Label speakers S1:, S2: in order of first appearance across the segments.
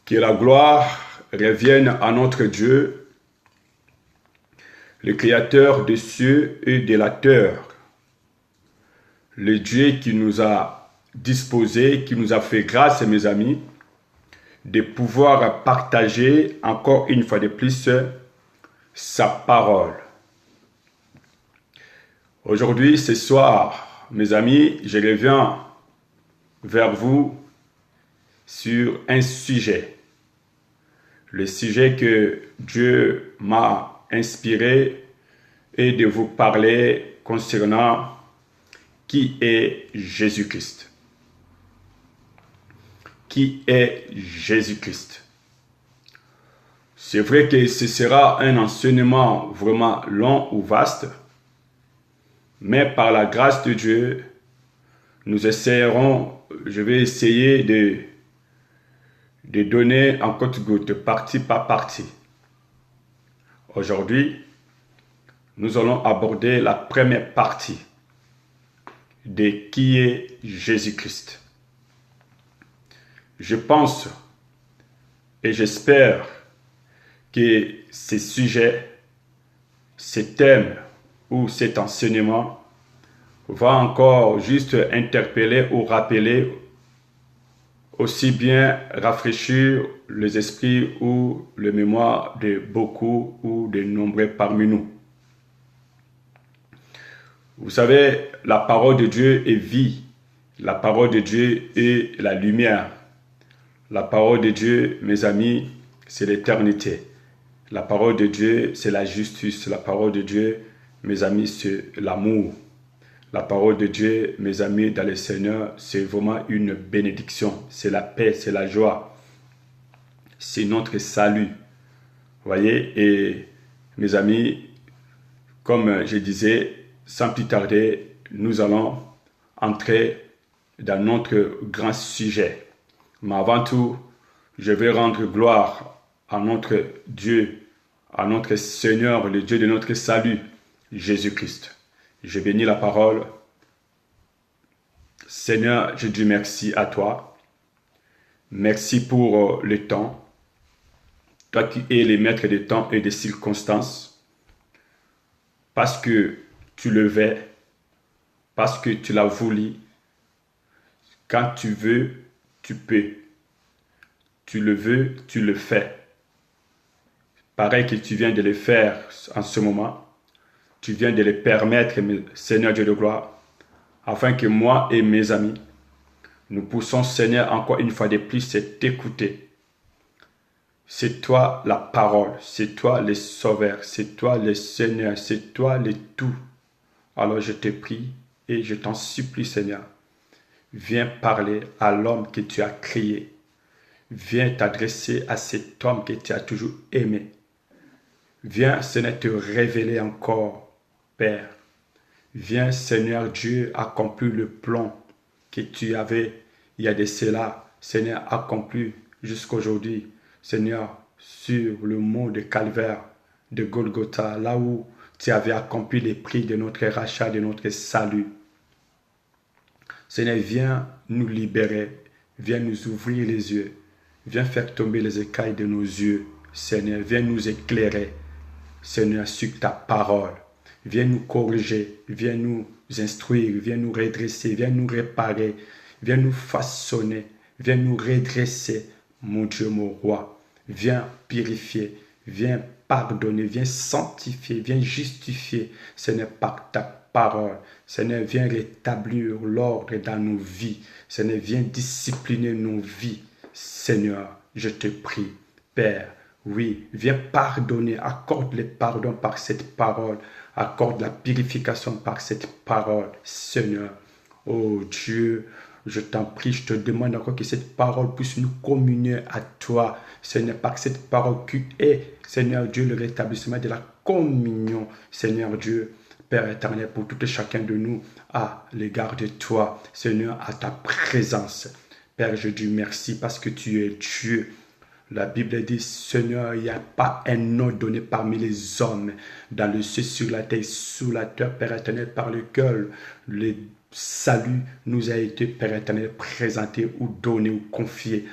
S1: Que la gloire revienne à notre Dieu, le Créateur des cieux et de la terre, le Dieu qui nous a disposé, qui nous a fait grâce, mes amis, de pouvoir partager encore une fois de plus sa parole. Aujourd'hui, ce soir, mes amis, je reviens vers vous sur un sujet. Le sujet que Dieu m'a inspiré est de vous parler concernant qui est Jésus-Christ. Qui est Jésus-Christ? C'est vrai que ce sera un enseignement vraiment long ou vaste, mais par la grâce de Dieu, nous essayerons, je vais essayer de donner en côte-goutte, partie par partie. Aujourd'hui, nous allons aborder la première partie de qui est Jésus-Christ. Je pense et j'espère que ces sujets, ces thèmes ou cet enseignement va encore juste interpeller ou rappeler, aussi bien rafraîchir les esprits ou les mémoires de beaucoup ou de nombreux parmi nous. Vous savez, la parole de Dieu est vie. La parole de Dieu est la lumière. La parole de Dieu, mes amis, c'est l'éternité. La parole de Dieu, c'est la justice. La parole de Dieu, mes amis, c'est l'amour. La parole de Dieu, mes amis, dans le Seigneur, c'est vraiment une bénédiction. C'est la paix, c'est la joie. C'est notre salut. Vous voyez, et mes amis, comme je disais, sans plus tarder, nous allons entrer dans notre grand sujet. Mais avant tout, je vais rendre gloire à notre Dieu, à notre Seigneur, le Dieu de notre salut, Jésus-Christ. Je bénis la parole. Seigneur, je dis merci à toi. Merci pour le temps. Toi qui es le maître des temps et des circonstances. Parce que tu le veux, parce que tu l'as voulu. Quand tu veux, tu peux. Tu le veux, tu le fais. Pareil que tu viens de le faire en ce moment. Tu viens de le permettre, Seigneur Dieu de gloire, afin que moi et mes amis, nous puissions, Seigneur, encore une fois de plus, t'écouter. C'est toi la parole, c'est toi le Sauveur, c'est toi le Seigneur, c'est toi le tout. Alors je te prie et je t'en supplie, Seigneur, viens parler à l'homme que tu as créé. Viens t'adresser à cet homme que tu as toujours aimé. Viens, Seigneur, te révéler encore, Père. Viens, Seigneur Dieu, accomplir le plan que tu avais il y a de cela, Seigneur, accompli jusqu'aujourd'hui, Seigneur, sur le mont de Calvaire, de Golgotha, là où tu avais accompli les prix de notre rachat, de notre salut. Seigneur, viens nous libérer, viens nous ouvrir les yeux, viens faire tomber les écailles de nos yeux, Seigneur, viens nous éclairer, Seigneur, sur ta parole. Viens nous corriger, viens nous instruire, viens nous redresser, viens nous réparer, viens nous façonner, viens nous redresser, mon Dieu, mon roi. Viens purifier, viens pardonner, viens sanctifier, viens justifier, Seigneur, par ta parole. Seigneur, viens rétablir l'ordre dans nos vies. Seigneur, viens discipliner nos vies. Seigneur, je te prie, Père. Oui, viens pardonner, accorde le pardon par cette parole, accorde la purification par cette parole, Seigneur. Oh Dieu, je t'en prie, je te demande encore que cette parole puisse nous communier à toi, Seigneur, par cette parole qui est, Seigneur Dieu, le rétablissement de la communion, Seigneur Dieu, Père éternel, pour tout et chacun de nous, à l'égard de toi, Seigneur, à ta présence. Père, je dis merci parce que tu es Dieu. La Bible dit, Seigneur, il n'y a pas un nom donné parmi les hommes, dans le ciel, sur la terre, sous la terre, Père éternel, par lequel le salut nous a été, Père éternel, présenté ou donné ou confié.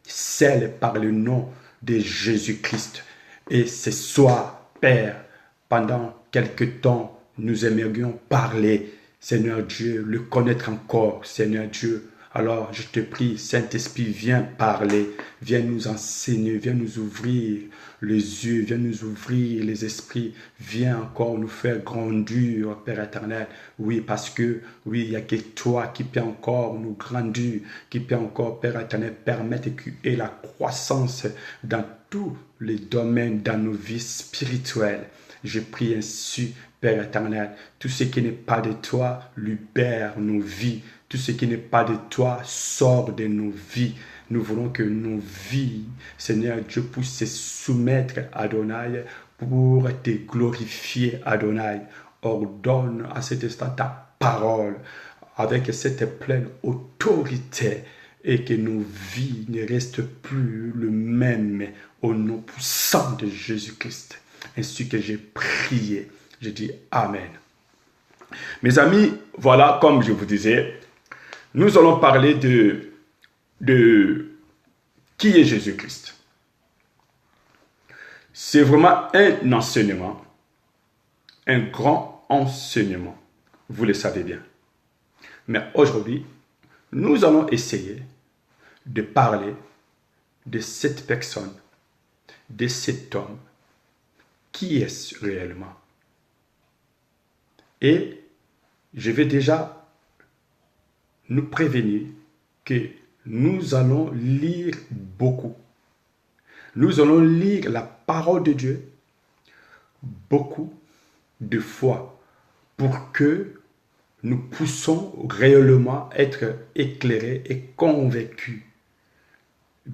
S1: scelle par le nom de Jésus-Christ. Et ce soir, Père, pendant quelque temps, nous aimerions parler, Seigneur Dieu, le connaître encore, Seigneur Dieu. Alors, je te prie, Saint-Esprit, viens parler, viens nous enseigner, viens nous ouvrir les yeux, viens nous ouvrir les esprits, viens encore nous faire grandir, Père éternel. Oui, parce que, oui, il n'y a que toi qui peux encore nous grandir, qui peut encore, Père éternel, permettre qu'il y ait la croissance dans tous les domaines, dans nos vies spirituelles. Je prie ainsi, Père éternel, tout ce qui n'est pas de toi, libère nos vies. Tout ce qui n'est pas de toi sort de nos vies. Nous voulons que nos vies, Seigneur Dieu, puissent se soumettre à Adonai pour te glorifier, Adonai. Ordonne à cet instant ta parole avec cette pleine autorité et que nos vies ne restent plus le même au nom puissant de Jésus-Christ. Ainsi que j'ai prié, je dis Amen. Mes amis, voilà, comme je vous disais, nous allons parler de qui est Jésus-Christ. C'est vraiment un enseignement, un grand enseignement. Vous le savez bien. Mais aujourd'hui, nous allons essayer de parler de cette personne, de cet homme. Qui est-ce réellement? Et je vais déjà nous prévenir que nous allons lire beaucoup. Nous allons lire la parole de Dieu beaucoup de fois pour que nous puissions réellement être éclairés et convaincus,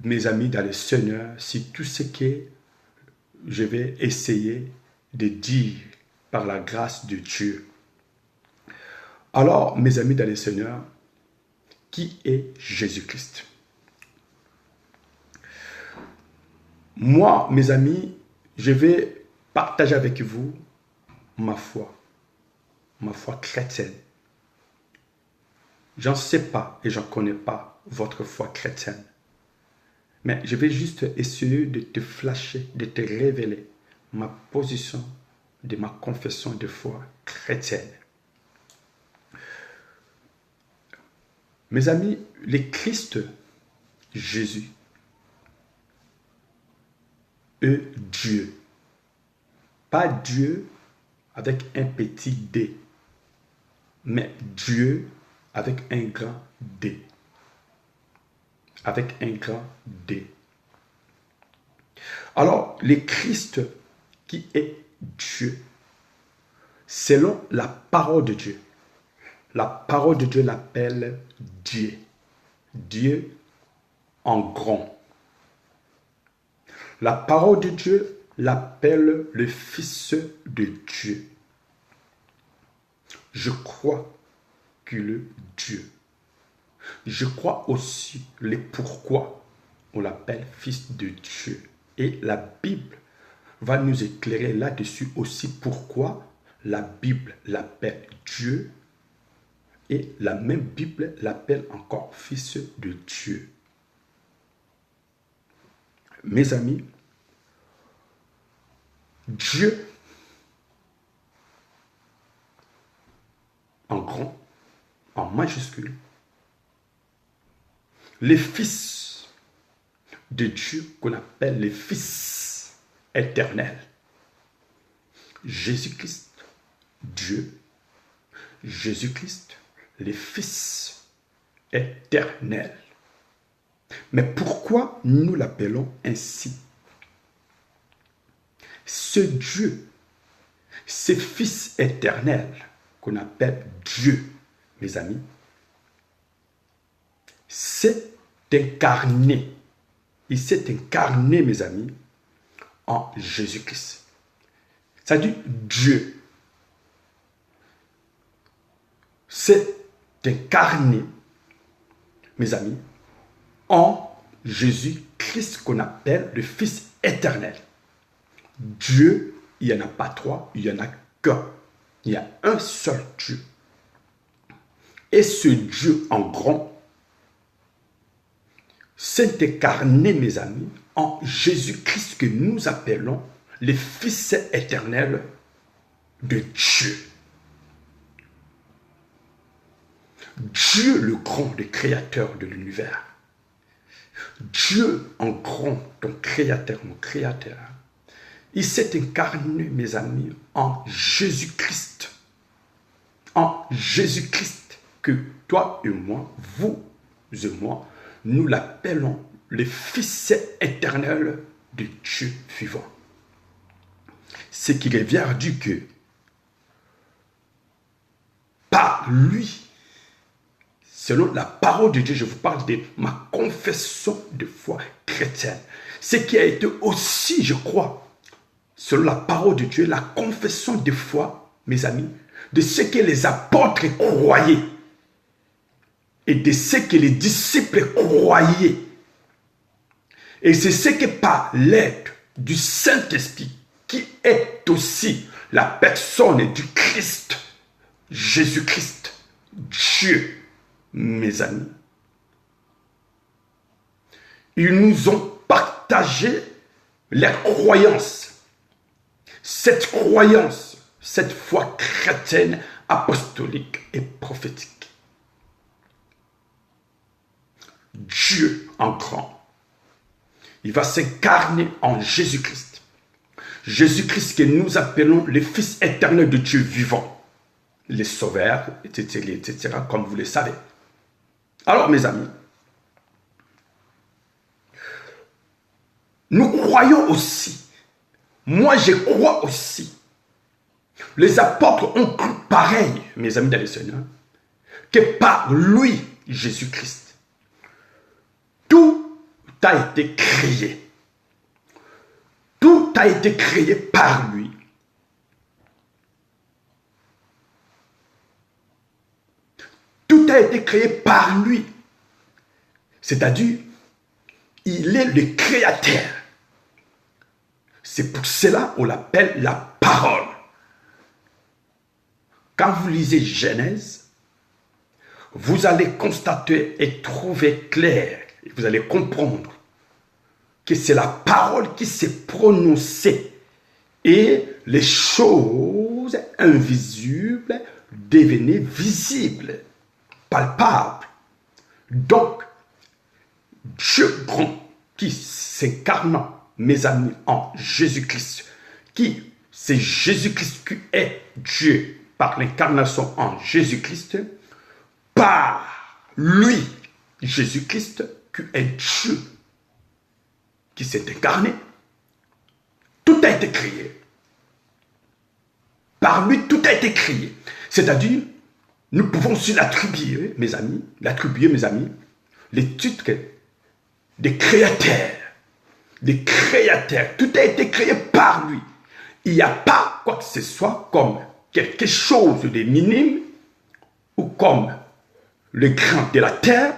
S1: mes amis dans le Seigneur, si tout ce que je vais essayer de dire par la grâce de Dieu. Alors, mes amis dans le Seigneur, qui est Jésus-Christ? Moi, mes amis, je vais partager avec vous ma foi chrétienne. Je ne sais pas et je ne connais pas votre foi chrétienne. Mais je vais juste essayer de te flasher, de te révéler ma position de ma confession de foi chrétienne. Mes amis, le Christ, Jésus, est Dieu. Pas Dieu avec un petit D, mais Dieu avec un grand D. Avec un grand D. Alors, le Christ qui est Dieu, selon la parole de Dieu. La parole de Dieu l'appelle Dieu. Dieu en grand. La parole de Dieu l'appelle le Fils de Dieu. Je crois qu'il est Dieu. Je crois aussi le pourquoi on l'appelle Fils de Dieu. Et la Bible va nous éclairer là-dessus aussi pourquoi la Bible l'appelle Dieu. Et la même Bible l'appelle encore Fils de Dieu. Mes amis, Dieu, en grand, en majuscule, les fils de Dieu qu'on appelle les fils éternels. Jésus-Christ, Dieu, Jésus-Christ, les fils éternels. Mais pourquoi nous l'appelons ainsi? Ce Dieu, ce Fils éternel qu'on appelle Dieu, mes amis, s'est incarné. Il s'est incarné, mes amis, en Jésus-Christ. C'est-à-dire Dieu s'est incarné, mes amis, en Jésus-Christ qu'on appelle le Fils éternel. Dieu, il n'y en a pas trois, il n'y en a qu'un. Il y a un seul Dieu. Et ce Dieu en grand s'est incarné, mes amis, en Jésus-Christ que nous appelons le Fils éternel de Dieu. Dieu le grand, le créateur de l'univers. Dieu en grand, ton créateur, mon créateur. Il s'est incarné, mes amis, en Jésus-Christ. En Jésus-Christ, que toi et moi, vous et moi, nous l'appelons le Fils éternel de Dieu vivant. Ce qui revient dire que par lui, selon la parole de Dieu, je vous parle de ma confession de foi chrétienne. Ce qui a été aussi, je crois, selon la parole de Dieu, la confession de foi, mes amis, de ce que les apôtres croyaient et de ce que les disciples croyaient. Et c'est ce que par l'aide du Saint-Esprit, qui est aussi la personne du Christ, Jésus-Christ, Dieu, mes amis, ils nous ont partagé les croyances. Cette croyance, cette foi chrétienne, apostolique et prophétique. Dieu en grand, il va s'incarner en Jésus-Christ. Jésus-Christ que nous appelons le Fils éternel de Dieu vivant, les sauveurs, etc., comme vous le savez. Alors, mes amis, nous croyons aussi, moi je crois aussi, les apôtres ont cru pareil, mes amis dans le Seigneur, que par lui, Jésus-Christ, tout a été créé. Tout a été créé par lui. Tout a été créé par lui. C'est-à-dire, il est le créateur. C'est pour cela qu'on l'appelle la parole. Quand vous lisez Genèse, vous allez constater et trouver clair, et vous allez comprendre que c'est la parole qui s'est prononcée et les choses invisibles devenaient visibles, palpables. Donc, Dieu grand qui s'incarne, mes amis, en Jésus-Christ, qui c'est Jésus-Christ qui est Dieu par l'incarnation en Jésus-Christ, par lui, Jésus-Christ, qui est Dieu, qui s'est incarné, tout a été créé. Par lui, tout a été créé. C'est-à-dire, nous pouvons aussi l'attribuer, mes amis, les titres des créateurs. Des créateurs. Tout a été créé par lui. Il n'y a pas quoi que ce soit comme quelque chose de minime ou comme le grain de la terre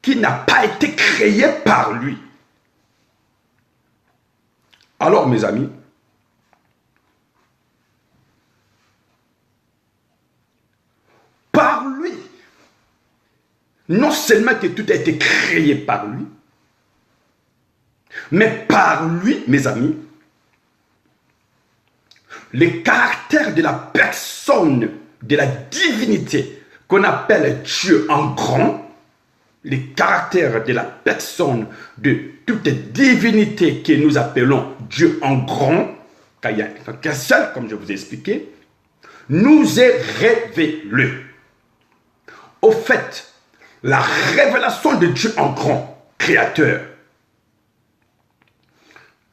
S1: qui n'a pas été créé par lui. Alors, mes amis, par lui, non seulement que tout a été créé par lui, mais par lui, mes amis, les caractères de la personne, de la divinité qu'on appelle Dieu en grand, les caractères de la personne de toute divinité que nous appelons Dieu en grand, car il n'y a qu'un seul, comme je vous ai expliqué, nous est révélé. Au fait, la révélation de Dieu en grand, créateur,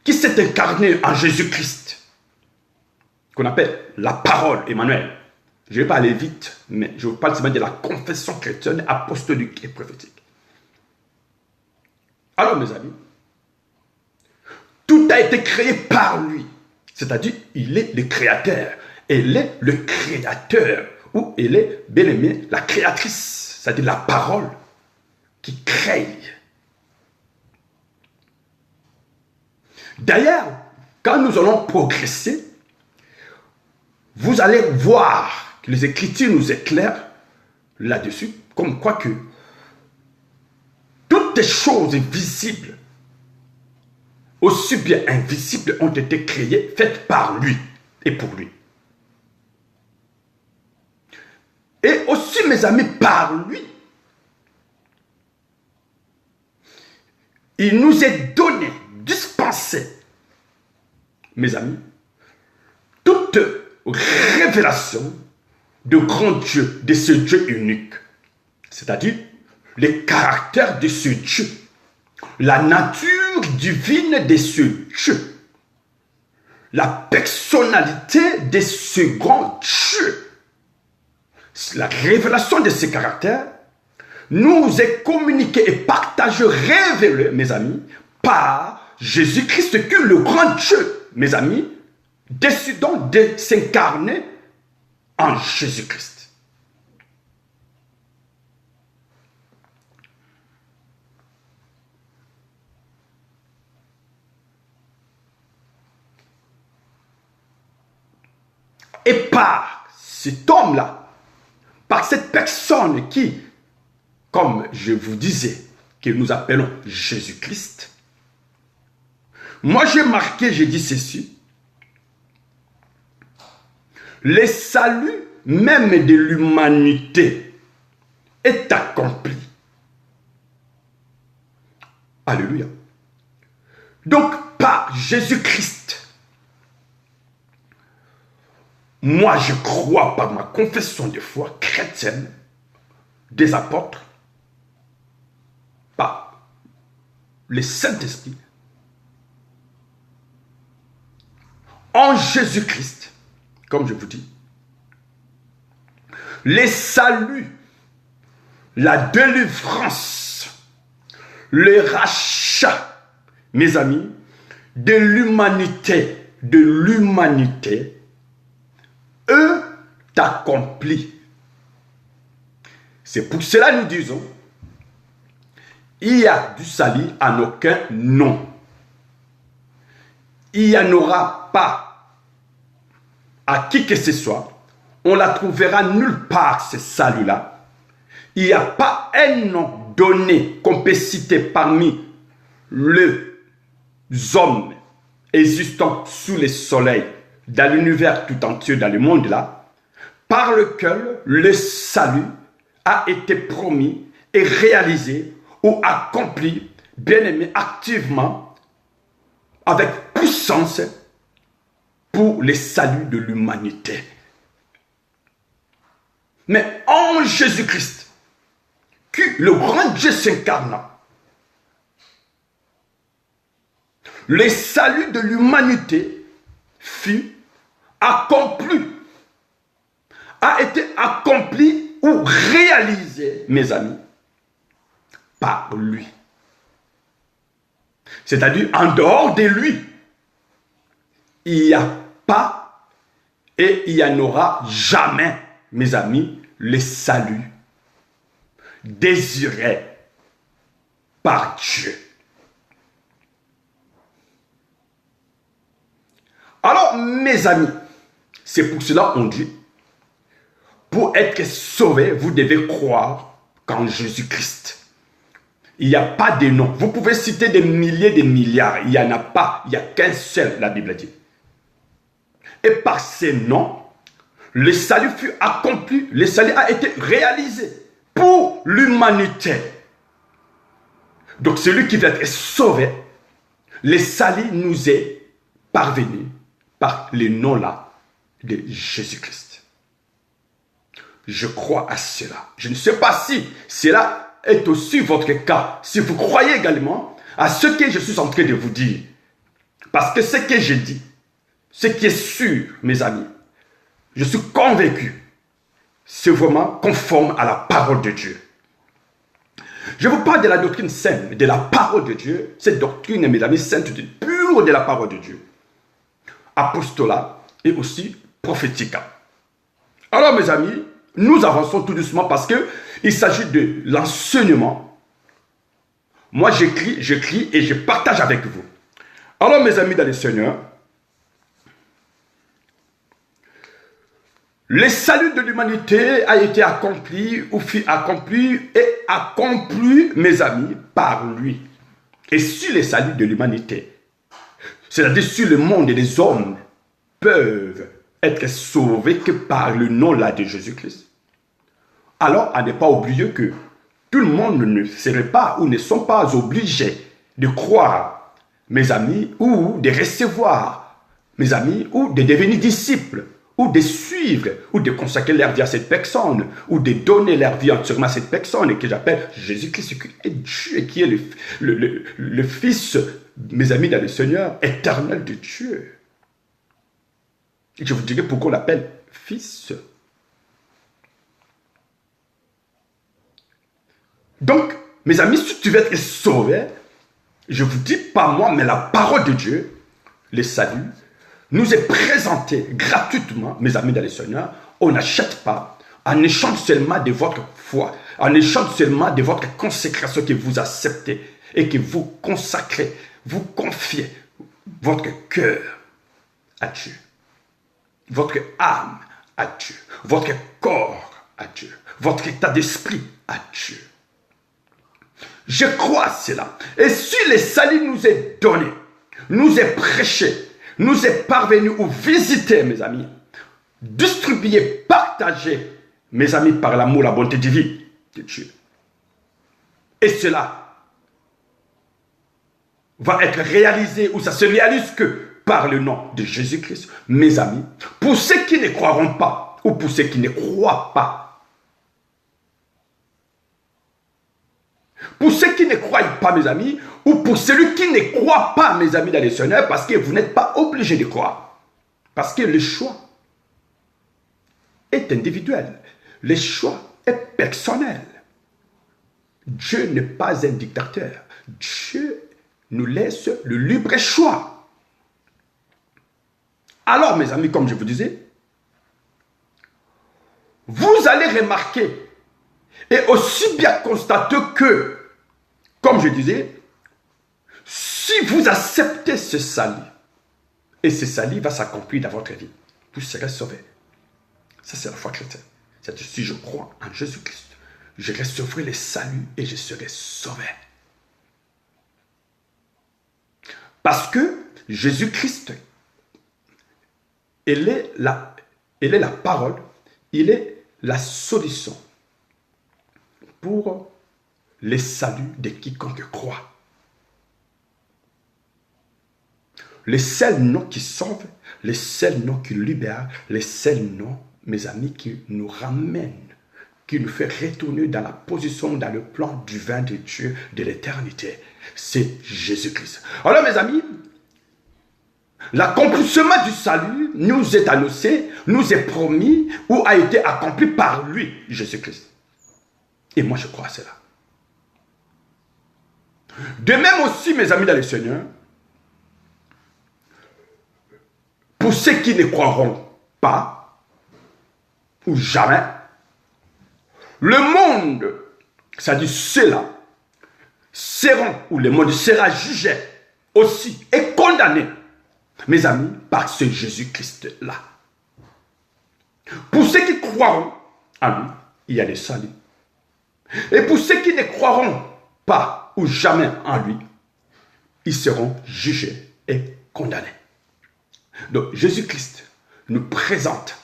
S1: qui s'est incarné en Jésus-Christ, qu'on appelle la parole, Emmanuel. Je ne vais pas aller vite, mais je vous parle seulement de la confession chrétienne, apostolique et prophétique. Alors, mes amis, tout a été créé par lui. C'est-à-dire, il est le créateur. Elle est le créateur, ou elle est, bien aimé, la créatrice, c'est-à-dire la parole qui crée. D'ailleurs, quand nous allons progresser, vous allez voir que les Écritures nous éclairent là-dessus, comme quoi que toutes les choses visibles, aussi bien invisibles, ont été créées, faites par lui et pour lui. Et aussi, mes amis, par lui, il nous est donné, dispensé, mes amis, toute révélation de grand Dieu, de ce Dieu unique. C'est-à-dire les caractères de ce Dieu, la nature divine de ce Dieu, la personnalité de ce grand Dieu. La révélation de ces caractères nous est communiquée et partagée, révélée, mes amis, par Jésus-Christ, qui est le grand Dieu, mes amis, décidant de s'incarner en Jésus-Christ. Et par cet homme-là, par cette personne qui, comme je vous disais, que nous appelons Jésus-Christ, moi j'ai marqué, j'ai dit ceci, le salut même de l'humanité est accompli. Alléluia. Donc, par Jésus-Christ, moi je crois par ma confession de foi chrétienne des apôtres, par le Saint-Esprit, en Jésus-Christ, comme je vous dis, le salut, la délivrance, le rachat, mes amis, de l'humanité, eux accompli. C'est pour cela que nous disons, il y a du salut en aucun nom. Il n'y en aura pas à qui que ce soit. On la trouvera nulle part, ce salut-là. Il n'y a pas un nom donné qu'on peut citer parmi les hommes existant sous le soleil, dans l'univers tout entier, dans le monde-là, par lequel le salut a été promis et réalisé ou accompli, bien aimé, activement, avec puissance, pour le salut de l'humanité. Mais en Jésus-Christ, qui le grand Dieu s'incarna, le salut de l'humanité fut accompli, a été accompli ou réalisé, mes amis, par lui. C'est-à-dire, en dehors de lui, il n'y a pas et il n'y en aura jamais, mes amis, le salut désiré par Dieu. Alors, mes amis, c'est pour cela qu'on dit, pour être sauvé, vous devez croire qu'en Jésus-Christ. Il n'y a pas de nom. Vous pouvez citer des milliers, des milliards. Il n'y en a pas. Il n'y a qu'un seul, la Bible dit. Et par ces noms, le salut fut accompli. Le salut a été réalisé pour l'humanité. Donc celui qui va être sauvé, le salut nous est parvenu par le nom-là de Jésus-Christ. Je crois à cela. Je ne sais pas si cela est aussi votre cas. Si vous croyez également à ce que je suis en train de vous dire. Parce que ce que je dis, ce qui est sûr, mes amis, je suis convaincu, c'est vraiment conforme à la parole de Dieu. Je vous parle de la doctrine sainte, de la parole de Dieu. Cette doctrine, mes amis, sainte, pure de la parole de Dieu. Apostolat et aussi prophétique. Alors, mes amis, nous avançons tout doucement parce qu'il s'agit de l'enseignement. Moi, j'écris et je partage avec vous. Alors, mes amis dans le Seigneur, Le salut de l'humanité a été accompli, ou fut accompli et accompli, mes amis, par lui. Et sur le salut de l'humanité, c'est-à-dire sur le monde et les hommes peuvent être sauvés que par le nom là de Jésus-Christ. Alors, à ne pas oublier que tout le monde ne serait pas ou ne sont pas obligés de croire, mes amis, ou de recevoir, mes amis, ou de devenir disciples, ou de suivre, ou de consacrer leur vie à cette personne, ou de donner leur vie entièrement à cette personne, et que j'appelle Jésus-Christ, qui est Dieu, et qui est le Fils, mes amis, dans le Seigneur, éternel de Dieu. Et je vous dirai pourquoi on l'appelle Fils. Donc, mes amis, si tu veux être sauvé, je vous dis pas moi, mais la parole de Dieu, le salut, nous est présenté gratuitement, mes amis dans le Seigneur. On n'achète pas, en échange seulement de votre foi, en échange seulement de votre consécration que vous acceptez et que vous consacrez, vous confiez votre cœur à Dieu, votre âme à Dieu, votre corps à Dieu, votre état d'esprit à Dieu. Je crois à cela. Et si le salut nous est donné, nous est prêché, nous est parvenu ou visité, mes amis, distribué, partagé, mes amis, par l'amour, la bonté divine de Dieu. Et cela va être réalisé, ou ça se réalise que par le nom de Jésus-Christ, mes amis, pour ceux qui ne croiront pas, ou pour ceux qui ne croient pas, pour ceux qui ne croient pas, mes amis, ou pour celui qui ne croit pas, mes amis dans le Seigneur, parce que vous n'êtes pas obligés de croire. Parce que le choix est individuel. Le choix est personnel. Dieu n'est pas un dictateur. Dieu nous laisse le libre choix. Alors, mes amis, comme je vous disais, vous allez remarquer et aussi bien constater que, comme je disais, si vous acceptez ce salut, et ce salut va s'accomplir dans votre vie, vous serez sauvés. Ça, c'est la foi chrétienne. C'est-à-dire, si je crois en Jésus-Christ, je recevrai le salut et je serai sauvé. Parce que Jésus-Christ, il est la parole, il est la solution pour le salut de quiconque croit. Le seul nom qui sauve, le seul nom qui libère, le seul nom, mes amis, qui nous ramène, qui nous fait retourner dans la position, dans le plan divin de Dieu de l'éternité, c'est Jésus-Christ. Alors, mes amis, l'accomplissement du salut nous est annoncé, nous est promis ou a été accompli par lui, Jésus-Christ. Et moi, je crois à cela. De même aussi, mes amis dans le Seigneur, pour ceux qui ne croiront pas, ou jamais, le monde, c'est-à-dire ceux-là, seront, ou le monde sera jugé aussi et condamné, mes amis, par ce Jésus-Christ-là. Pour ceux qui croiront en lui, il y a le salut. Et pour ceux qui ne croiront pas ou jamais en lui, ils seront jugés et condamnés. Donc Jésus-Christ nous présente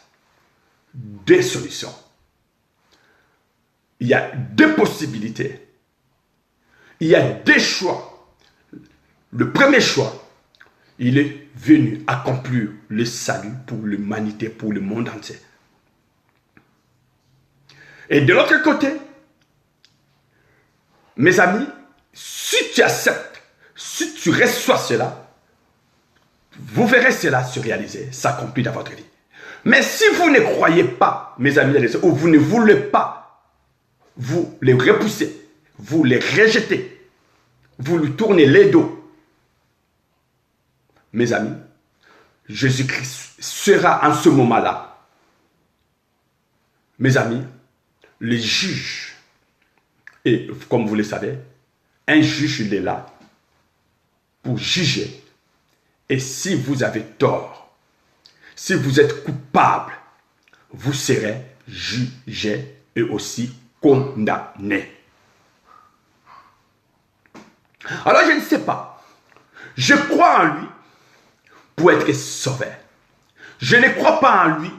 S1: des solutions. Il y a deux possibilités. Il y a des choix. Le premier choix, il est venu accomplir le salut pour l'humanité, pour le monde entier. Et de l'autre côté, mes amis, si tu acceptes, si tu reçois cela, vous verrez cela se réaliser, s'accomplir dans votre vie. Mais si vous ne croyez pas, mes amis, ou vous ne voulez pas, vous les repoussez, vous les rejetez, vous lui tournez les dos. Mes amis, Jésus-Christ sera en ce moment-là, mes amis, le juge. Et comme vous le savez, un juge, il est là pour juger. Et si vous avez tort, si vous êtes coupable, vous serez jugés et aussi condamnés. Alors je ne sais pas. Je crois en lui pour être sauvé. Je ne crois pas en lui.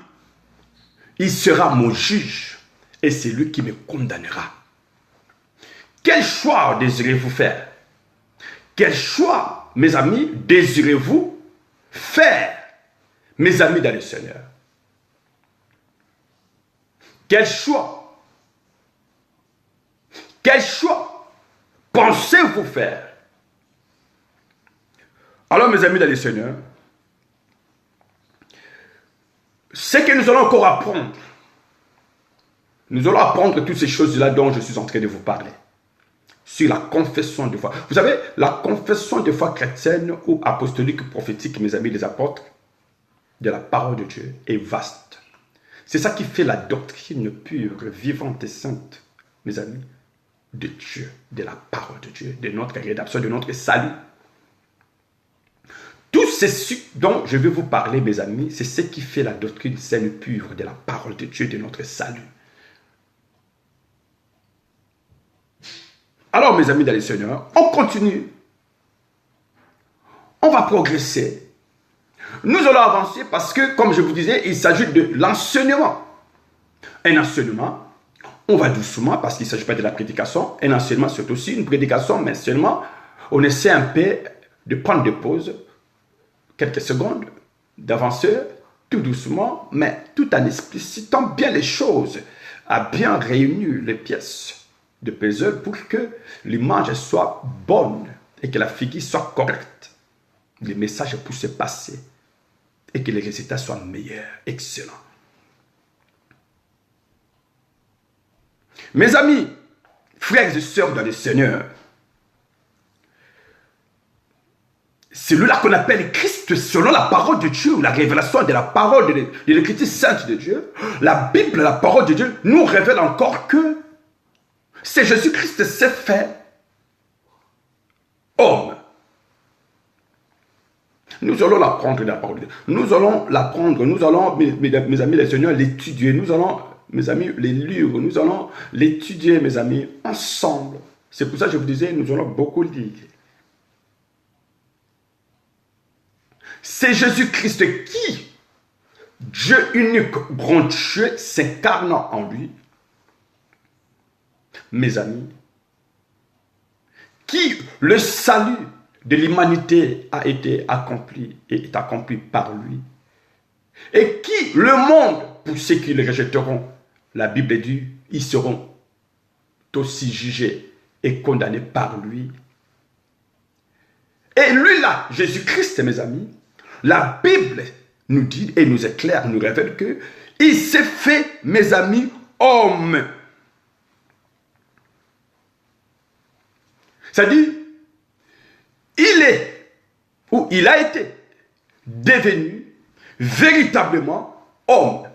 S1: Il sera mon juge et c'est lui qui me condamnera. Quel choix désirez-vous faire? Quel choix, mes amis, désirez-vous faire, mes amis dans le Seigneur? Quel choix? Quel choix pensez-vous faire? Alors, mes amis dans le Seigneur, ce que nous allons encore apprendre, nous allons apprendre toutes ces choses-là dont je suis en train de vous parler. Sur la confession de foi. Vous savez, la confession de foi chrétienne ou apostolique, prophétique, mes amis les apôtres, de la parole de Dieu est vaste. C'est ça qui fait la doctrine pure, vivante et sainte, mes amis, de Dieu, de la parole de Dieu, de notre rédemption, de notre salut. Tout ce dont je vais vous parler, mes amis, c'est ce qui fait la doctrine saine pure de la parole de Dieu, de notre salut. Alors, mes amis dans le Seigneur, on continue. On va progresser. Nous allons avancer parce que, comme je vous disais, il s'agit de l'enseignement. Un enseignement, on va doucement parce qu'il ne s'agit pas de la prédication. Un enseignement, c'est aussi une prédication, mais seulement, on essaie un peu de prendre des pauses, quelques secondes, d'avancer tout doucement, mais tout en explicitant bien les choses, à bien réunir les pièces de puzzle pour que l'image soit bonne et que la figure soit correcte. Les messages puissent se passer et que les résultats soient meilleurs, excellents. Mes amis, frères et sœurs dans le Seigneur, celui-là qu'on appelle Christ selon la parole de Dieu, la révélation de la parole de l'Écriture sainte de Dieu, la Bible, la parole de Dieu, nous révèle encore que c'est Jésus-Christ s'est fait homme. Nous allons l'apprendre de la parole de Dieu. Nous allons l'apprendre, nous allons, mes amis les Seigneurs, l'étudier. Nous allons, mes amis, les lire. Nous allons l'étudier, mes amis, ensemble. C'est pour ça que je vous disais, nous allons beaucoup lire. C'est Jésus-Christ qui, Dieu unique, grand Dieu, s'incarnant en lui, mes amis, qui le salut de l'humanité a été accompli et est accompli par lui, et qui le monde, pour ceux qui le rejetteront, la Bible dit, ils seront aussi jugés et condamnés par lui. Et lui là, Jésus-Christ, mes amis, la Bible nous dit et nous éclaire, nous révèle que il s'est fait, mes amis, homme. C'est-à-dire, il est, ou il a été, devenu véritablement homme.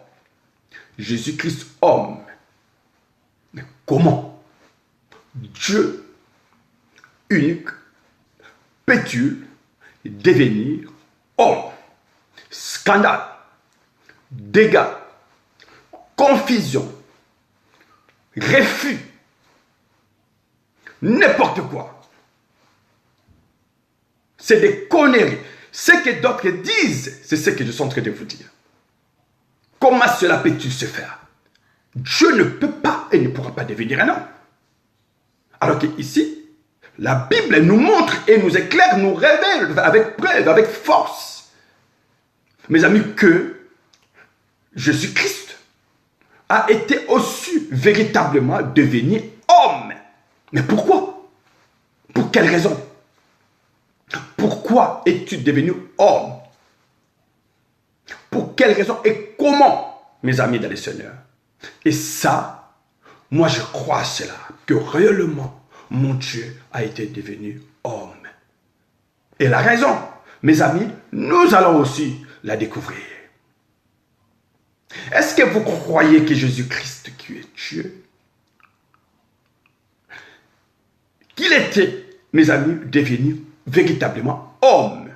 S1: Jésus-Christ homme. Mais comment? Dieu unique peut-il devenir homme? Scandale, dégâts, confusion, refus, n'importe quoi. C'est des conneries. Ce que d'autres disent, c'est ce que je suis en train de vous dire. Comment cela peut-il se faire? Dieu ne peut pas et ne pourra pas devenir un homme. Alors qu'ici, la Bible nous montre et nous éclaire, nous révèle avec preuve, avec force, mes amis, que Jésus-Christ a été aussi véritablement devenu homme. Mais pourquoi? Pour quelle raison? Pourquoi es-tu devenu homme? Pour quelle raison et comment, mes amis dans le Seigneur? Et ça, moi je crois à cela, que réellement, mon Dieu a été devenu homme. Et la raison, mes amis, nous allons aussi la découvrir. Est-ce que vous croyez que Jésus-Christ qui est Dieu, qu'il était, mes amis, devenu véritablement homme?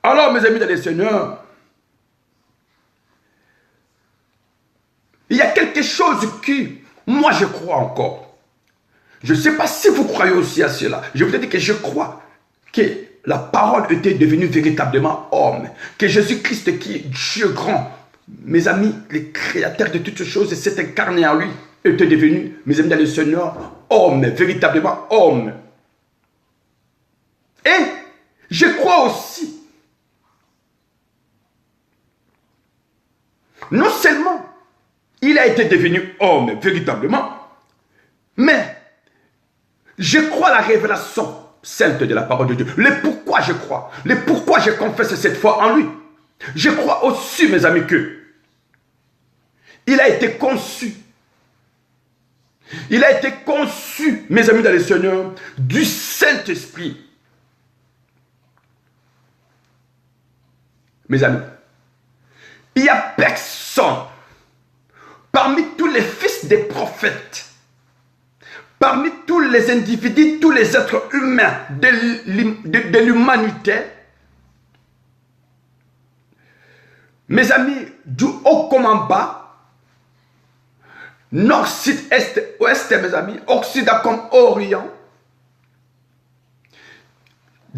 S1: Alors, mes amis dans le Seigneur, il y a quelque chose qui, moi, je crois encore. Je ne sais pas si vous croyez aussi à cela. Je vous ai dit que je crois que la parole était devenue véritablement homme. Que Jésus-Christ, qui est Dieu grand, mes amis, le créateur de toutes choses, s'est incarné en lui, était devenu, mes amis dans le Seigneur, homme, véritablement homme. Et je crois aussi, non seulement il a été devenu homme véritablement, mais je crois la révélation sainte de la parole de Dieu. Le pourquoi je crois, le pourquoi je confesse cette foi en lui. Je crois aussi, mes amis, que il a été conçu. Il a été conçu, mes amis dans le Seigneur, du Saint-Esprit. Mes amis, il n'y a personne parmi tous les fils des prophètes, parmi tous les individus, tous les êtres humains de l'humanité, mes amis, du haut comme en bas, nord, sud, est, ouest, mes amis, occident comme orient,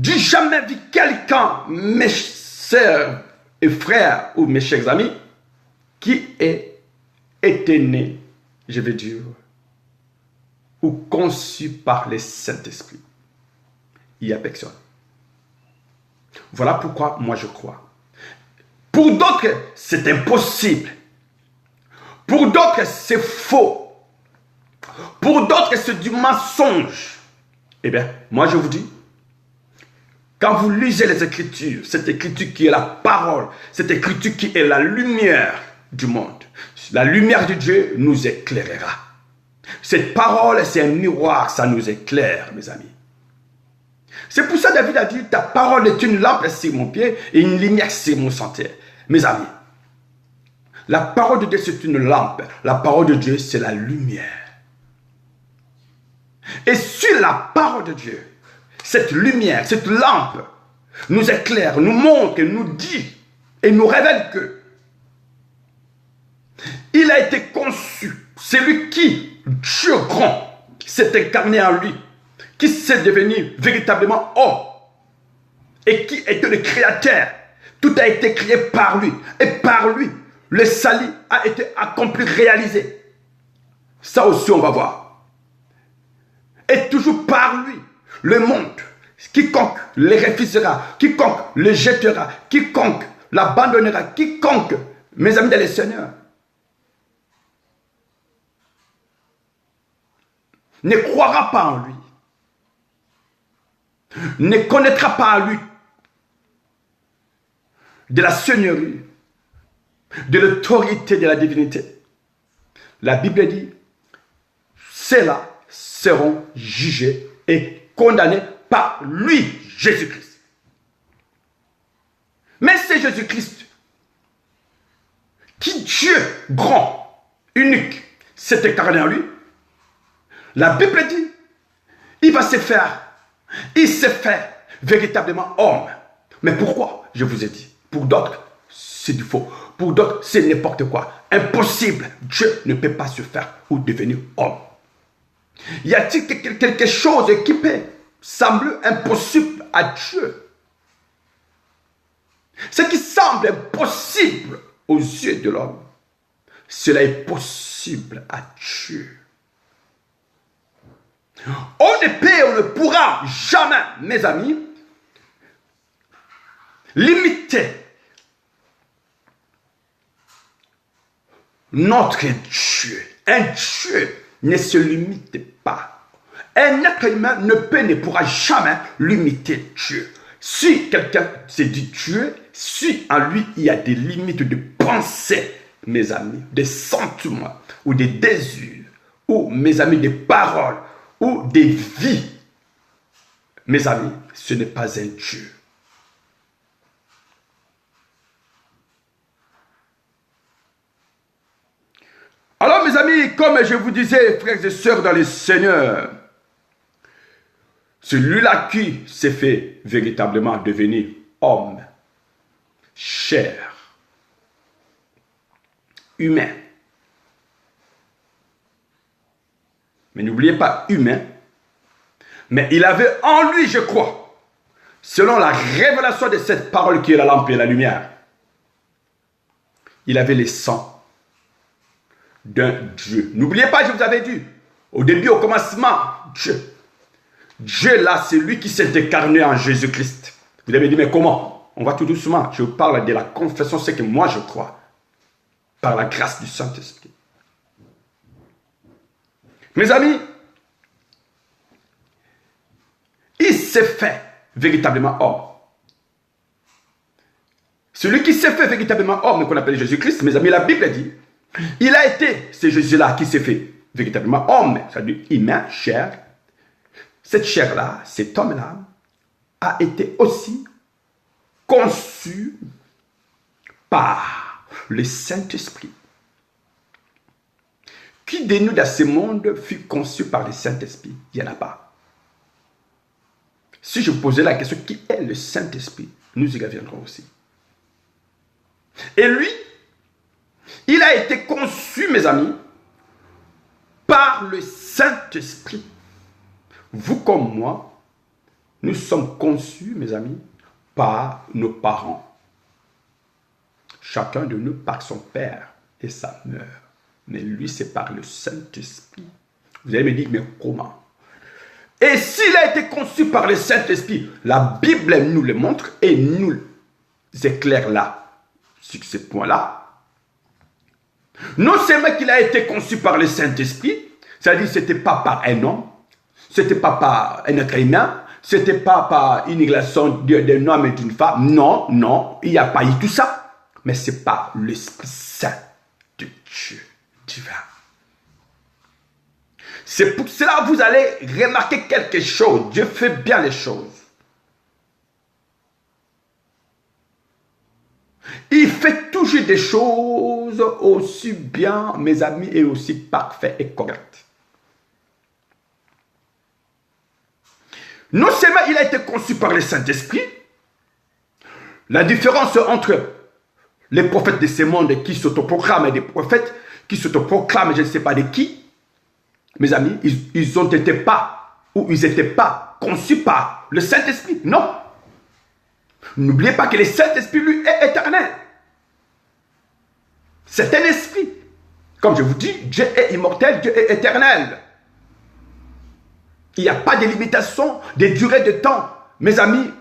S1: j'ai jamais vu quelqu'un, mes sœurs et frères ou mes chers amis, qui était né, je vais dire, ou conçu par le Saint-Esprit. Il n'y a personne. Voilà pourquoi moi je crois. Pour d'autres, c'est impossible. Pour d'autres, c'est faux. Pour d'autres, c'est du mensonge. Eh bien, moi je vous dis, quand vous lisez les Écritures, cette Écriture qui est la parole, cette Écriture qui est la lumière du monde, la lumière de Dieu nous éclairera. Cette parole, c'est un miroir, ça nous éclaire, mes amis. C'est pour ça que David a dit, ta parole est une lampe sur mon pied et une lumière sur mon sentier. Mes amis, la parole de Dieu, c'est une lampe. La parole de Dieu, c'est la lumière. Et sur la parole de Dieu, cette lumière, cette lampe, nous éclaire, nous montre, nous dit et nous révèle que il a été conçu, c'est lui qui, Dieu grand, s'est incarné en lui, qui s'est devenu véritablement homme et qui était le créateur. Tout a été créé par lui et par lui, le salut a été accompli, réalisé. Ça aussi, on va voir. Et toujours par lui, le monde, quiconque le refusera, quiconque le jettera, quiconque l'abandonnera, quiconque, mes amis dans le Seigneur, ne croira pas en lui, ne connaîtra pas en lui de la seigneurie, de l'autorité de la divinité. La Bible dit, ceux-là seront jugés et condamnés par lui, Jésus-Christ. Mais c'est Jésus-Christ qui, Dieu grand, unique, s'est incarné en lui. La Bible dit, il s'est fait véritablement homme. Mais pourquoi? Je vous ai dit. Pour d'autres, c'est du faux. Pour d'autres, c'est n'importe quoi. Impossible. Dieu ne peut pas se faire ou devenir homme. Y a-t-il quelque chose qui peut sembler impossible à Dieu? Ce qui semble impossible aux yeux de l'homme, cela est possible à Dieu. On ne peut, on ne pourra jamais, mes amis, limiter notre Dieu. Un Dieu ne se limite pas. Un être humain ne pourra jamais limiter Dieu. Si quelqu'un se dit Dieu, si en lui il y a des limites de pensée, mes amis, des sentiments, ou des désirs, ou mes amis, des paroles, ou des vies, mes amis, ce n'est pas un Dieu. Alors mes amis, comme je vous disais, frères et sœurs dans le Seigneur, celui-là qui s'est fait véritablement devenir homme, chair, humain. Mais n'oubliez pas humain, mais il avait en lui, je crois, selon la révélation de cette parole qui est la lampe et la lumière, il avait les sangs d'un Dieu. N'oubliez pas, je vous avais dit, au début, au commencement, Dieu. Dieu là, c'est lui qui s'est incarné en Jésus-Christ. Vous avez dit, mais comment? On va tout doucement. Je parle de la confession, c'est que moi je crois, par la grâce du Saint-Esprit. Mes amis, il s'est fait véritablement homme. Celui qui s'est fait véritablement homme, qu'on appelle Jésus-Christ, mes amis, la Bible dit, il a été, c'est Jésus-là qui s'est fait véritablement homme, c'est-à-dire humain, chair. Cette chair-là, cet homme-là, a été aussi conçu par le Saint-Esprit. Qui de nous dans ce monde fut conçu par le Saint-Esprit? Il n'y en a pas. Si je posais la question, qui est le Saint-Esprit? Nous y reviendrons aussi. Et lui, il a été conçu, mes amis, par le Saint-Esprit. Vous comme moi, nous sommes conçus, mes amis, par nos parents. Chacun de nous par son père et sa mère. Mais lui, c'est par le Saint-Esprit. Vous allez me dire, mais comment? Et s'il a été conçu par le Saint-Esprit, la Bible nous le montre et nous éclaire là, sur ce point-là. Non seulement qu'il a été conçu par le Saint-Esprit, c'est-à-dire que ce n'était pas par un homme, ce n'était pas par un être humain, ce n'était pas par une relation d'un homme et d'une femme. Non, non, il n'y a pas eu tout ça. Mais c'est par l'Esprit Saint de Dieu divin. C'est pour cela que vous allez remarquer quelque chose. Dieu fait bien les choses. Il fait toujours des choses aussi bien, mes amis, et aussi parfaites et correctes. Non seulement il a été conçu par le Saint-Esprit, la différence entre les prophètes de ce monde qui s'autoproclament et des prophètes qui s'autoproclament, je ne sais pas de qui, mes amis, ils ont été pas, ou ils n'étaient pas conçus par le Saint-Esprit. Non. N'oubliez pas que le Saint-Esprit, lui, est éternel. C'est un esprit. Comme je vous dis, Dieu est immortel, Dieu est éternel. Il n'y a pas de limitation de durée de temps, mes amis,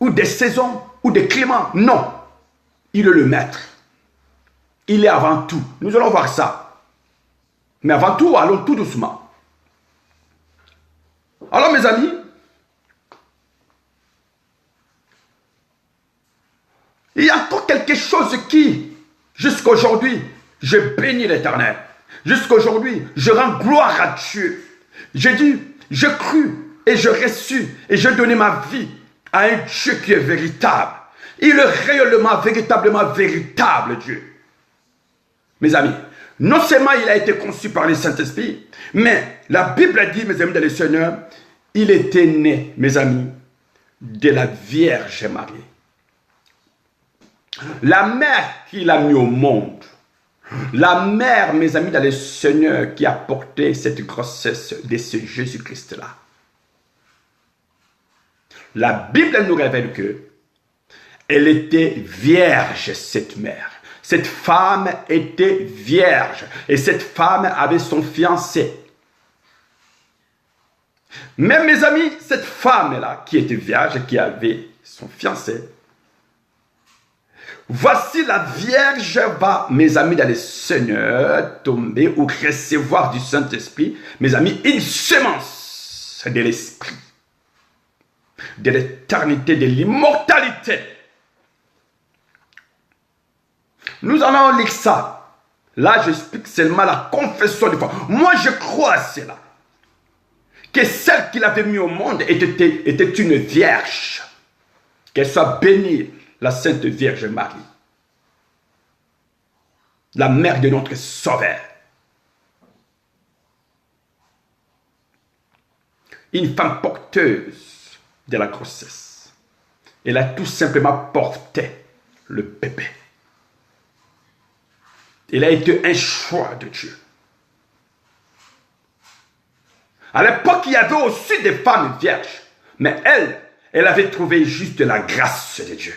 S1: ou des saisons, ou des climats. Non. Il est le maître. Il est avant tout. Nous allons voir ça. Mais avant tout, allons tout doucement. Alors, mes amis, il y a encore quelque chose qui, jusqu'à aujourd'hui, je bénis l'Éternel. Jusqu'à aujourd'hui, je rends gloire à Dieu. J'ai dit, je crus et je reçus et je donné ma vie à un Dieu qui est véritable. Il est réellement, véritablement véritable, Dieu. Mes amis, non seulement il a été conçu par le Saint-Esprit, mais la Bible a dit, mes amis dans le Seigneur, il était né, mes amis, de la Vierge Marie. La mère qui l'a mis au monde, la mère, mes amis, dans le Seigneur, qui a porté cette grossesse de ce Jésus-Christ-là. La Bible nous révèle que elle était vierge, cette mère. Cette femme était vierge. Et cette femme avait son fiancé. Mais mes amis, cette femme-là, qui était vierge, qui avait son fiancé, voici la Vierge va, mes amis, dans le Seigneur, tomber ou recevoir du Saint-Esprit, mes amis, une semence de l'Esprit, de l'éternité, de l'immortalité. Nous allons lire ça. Là, j'explique seulement la confession de foi. Moi, je crois à cela. Que celle qu'il avait mis au monde était une vierge. Qu'elle soit bénie, la Sainte Vierge Marie. La mère de notre Sauveur. Une femme porteuse de la grossesse. Elle a tout simplement porté le bébé. Il a été un choix de Dieu. À l'époque, il y avait aussi des femmes vierges. Mais elle avait trouvé juste la grâce de Dieu.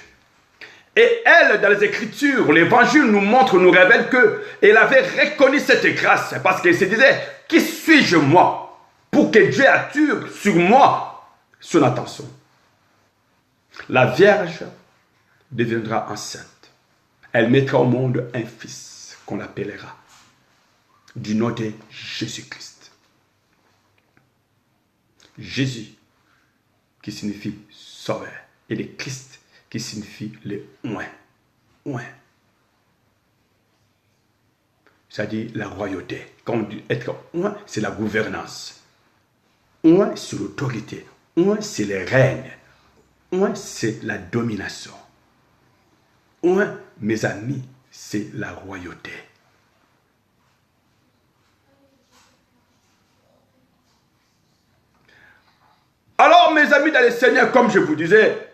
S1: Et elle, dans les Écritures, l'Évangile nous montre, nous révèle qu'elle avait reconnu cette grâce parce qu'elle se disait, qui suis-je moi pour que Dieu attire sur moi son attention. La Vierge deviendra enceinte. Elle mettra au monde un fils qu'on appellera du nom de Jésus-Christ. Jésus qui signifie sauveur et le Christ qui signifie le oint. Oint. C'est-à-dire la royauté. Quand on dit être oint, c'est la gouvernance. Oint, c'est l'autorité. Oint, c'est le règne. Oint, c'est la domination. Oint, mes amis, c'est la royauté. Alors, mes amis dans le Seigneur, comme je vous disais,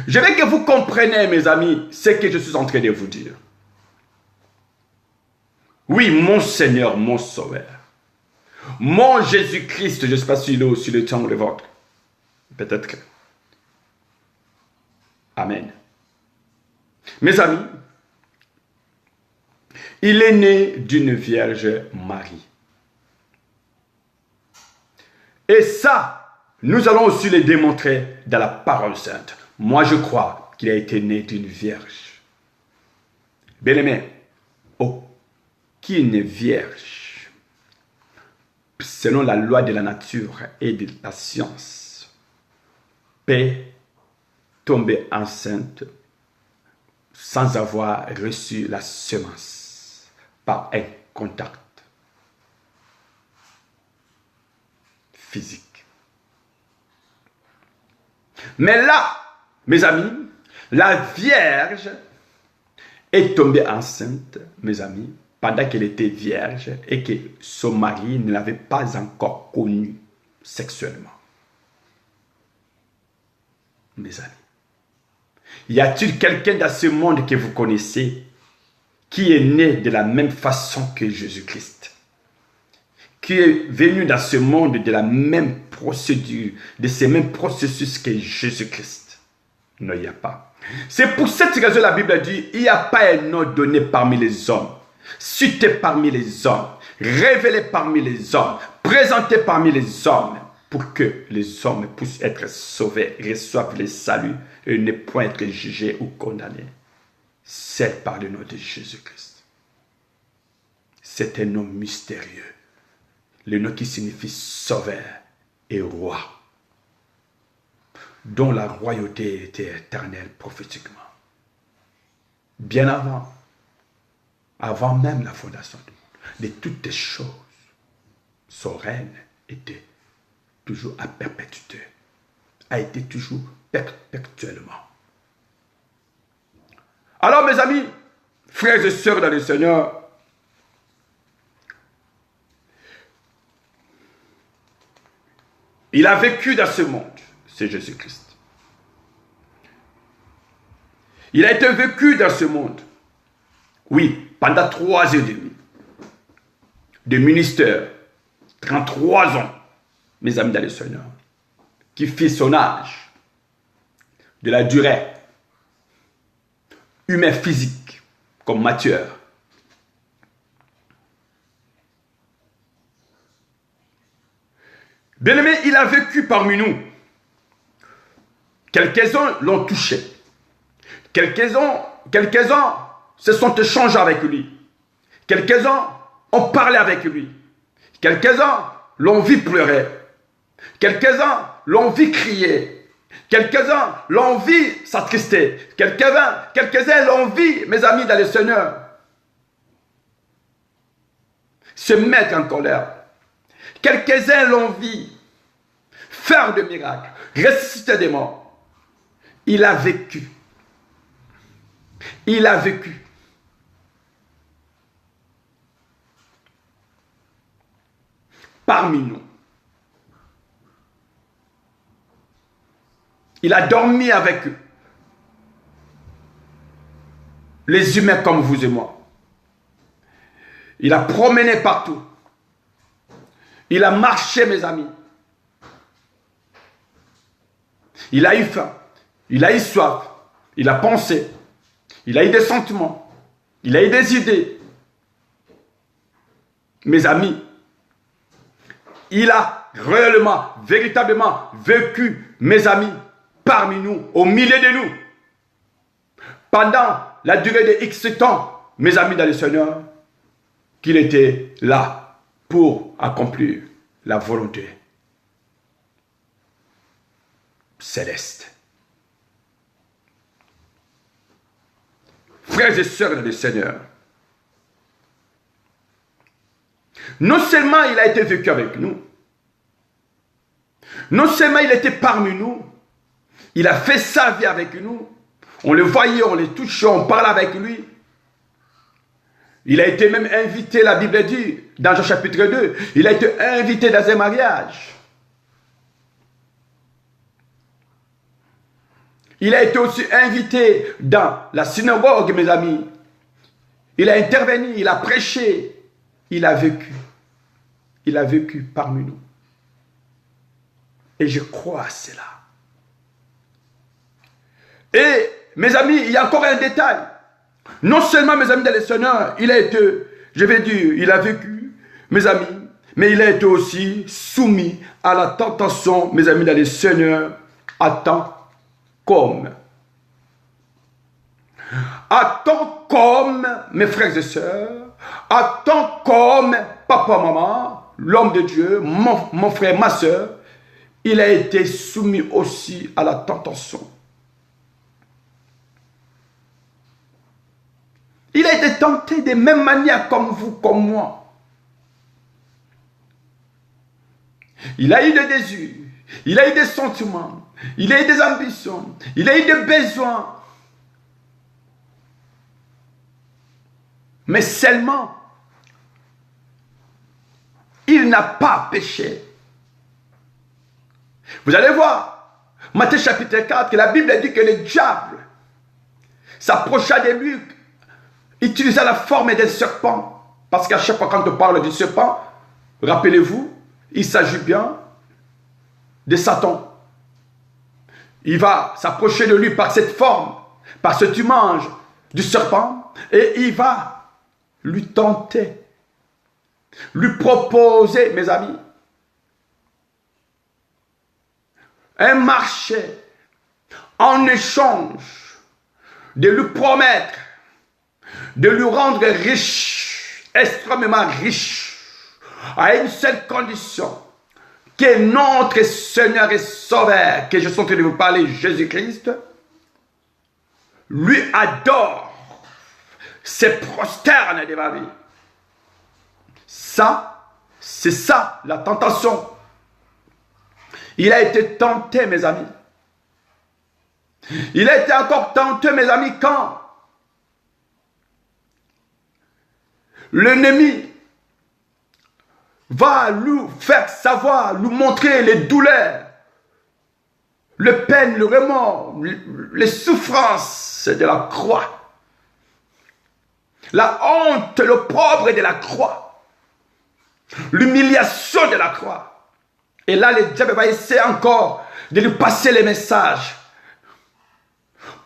S1: je veux que vous compreniez, mes amis, ce que je suis en train de vous dire. Oui, mon Seigneur, mon Sauveur, mon Jésus-Christ, je ne sais pas s'il est aussi le temps de vôtre. Peut-être que. Amen. Mes amis, il est né d'une Vierge Marie. Et ça, nous allons aussi le démontrer dans la parole sainte. Moi, je crois qu'il a été né d'une vierge. Bien-aimé, aucune vierge, selon la loi de la nature et de la science, peut tomber enceinte sans avoir reçu la semence par un contact physique. Mais là, mes amis, la Vierge est tombée enceinte, mes amis, pendant qu'elle était vierge et que son mari ne l'avait pas encore connue sexuellement. Mes amis, y a-t-il quelqu'un dans ce monde que vous connaissez qui est né de la même façon que Jésus-Christ? Qui est venu dans ce monde de la même procédure, de ces mêmes processus que Jésus-Christ? Non, il n'y a pas. C'est pour cette raison la Bible dit, il n'y a pas un nom donné parmi les hommes, cité parmi les hommes, révélé parmi les hommes, présenté parmi les hommes, pour que les hommes puissent être sauvés, reçoivent le salut et ne point être jugés ou condamnés. C'est par le nom de Jésus-Christ. C'est un nom mystérieux. Le nom qui signifie sauveur et roi, dont la royauté était éternelle prophétiquement. Bien avant même la fondation du monde, de toutes les choses, son règne était toujours à perpétuité, a été toujours perpétuellement. Alors mes amis, frères et sœurs dans le Seigneur, il a vécu dans ce monde, c'est Jésus-Christ. Il a été vécu dans ce monde, oui, pendant 3 ans et demi, de ministère, 33 ans, mes amis dans le Seigneur, qui fit son âge, de la durée, humain physique, comme Matthieu. Bien-aimé, il a vécu parmi nous. Quelques-uns l'ont touché. Quelques-uns se sont échangés avec lui. Quelques-uns ont parlé avec lui. Quelques-uns l'ont vu pleurer. Quelques-uns l'ont vu crier. Quelques-uns l'ont vu s'attrister. Quelques-uns l'ont vu, mes amis dans le Seigneur, se mettre en colère. Quelques-uns l'ont vu faire des miracles, ressusciter des morts. Il a vécu. Il a vécu. Parmi nous. Il a dormi avec eux. les humains comme vous et moi. Il a promené partout. Il a marché, mes amis. Il a eu faim. Il a eu soif. Il a pensé. Il a eu des sentiments. Il a eu des idées. Mes amis, il a réellement, véritablement vécu, mes amis, parmi nous, au milieu de nous. Pendant la durée de X temps, mes amis dans le Seigneur, qu'il était là pour accomplir la volonté céleste. Frères et sœurs dans le Seigneur, non seulement il a été vécu avec nous, non seulement il était parmi nous, il a fait sa vie avec nous, on le voyait, on le touchait, on parlait avec lui. Il a été même invité, la Bible dit, dans Jean chapitre 2, il a été invité dans un mariage. Il a été aussi invité dans la synagogue, mes amis. Il a intervenu, il a prêché, il a vécu. Il a vécu parmi nous. Et je crois à cela. Et, mes amis, il y a encore un détail. Non seulement, mes amis dans le Seigneur, il a été, je vais dire, il a vécu, mes amis, mais il a été aussi soumis à la tentation, mes amis dans le Seigneur, à tant comme, mes frères et sœurs, à tant comme papa, maman, l'homme de Dieu, mon frère, ma sœur, il a été soumis aussi à la tentation. Il a été tenté de même manière comme vous, comme moi. Il a eu des désirs, il a eu des sentiments, il a eu des ambitions, il a eu des besoins. Mais seulement, il n'a pas péché. Vous allez voir, Matthieu chapitre 4, que la Bible dit que le diable s'approcha de lui, utilisa la forme d'un serpent. Parce qu'à chaque fois quand on parle du serpent, rappelez-vous, il s'agit bien de Satan. Il va s'approcher de lui par cette forme, par cette image du serpent, et il va lui tenter, lui proposer, mes amis, un marché en échange de lui promettre, de lui rendre riche, extrêmement riche, à une seule condition, que notre Seigneur et Sauveur, que je suis en train de vous parler, Jésus-Christ, lui adore, se prosterne devant lui. Ça, c'est ça la tentation. Il a été tenté, mes amis. Il a été encore tenté, mes amis, quand l'ennemi va lui faire savoir, lui montrer les douleurs, le peine, le remords, les souffrances de la croix, la honte, l'opprobre de la croix, l'humiliation de la croix. Et là, le diable va essayer encore de lui passer les messages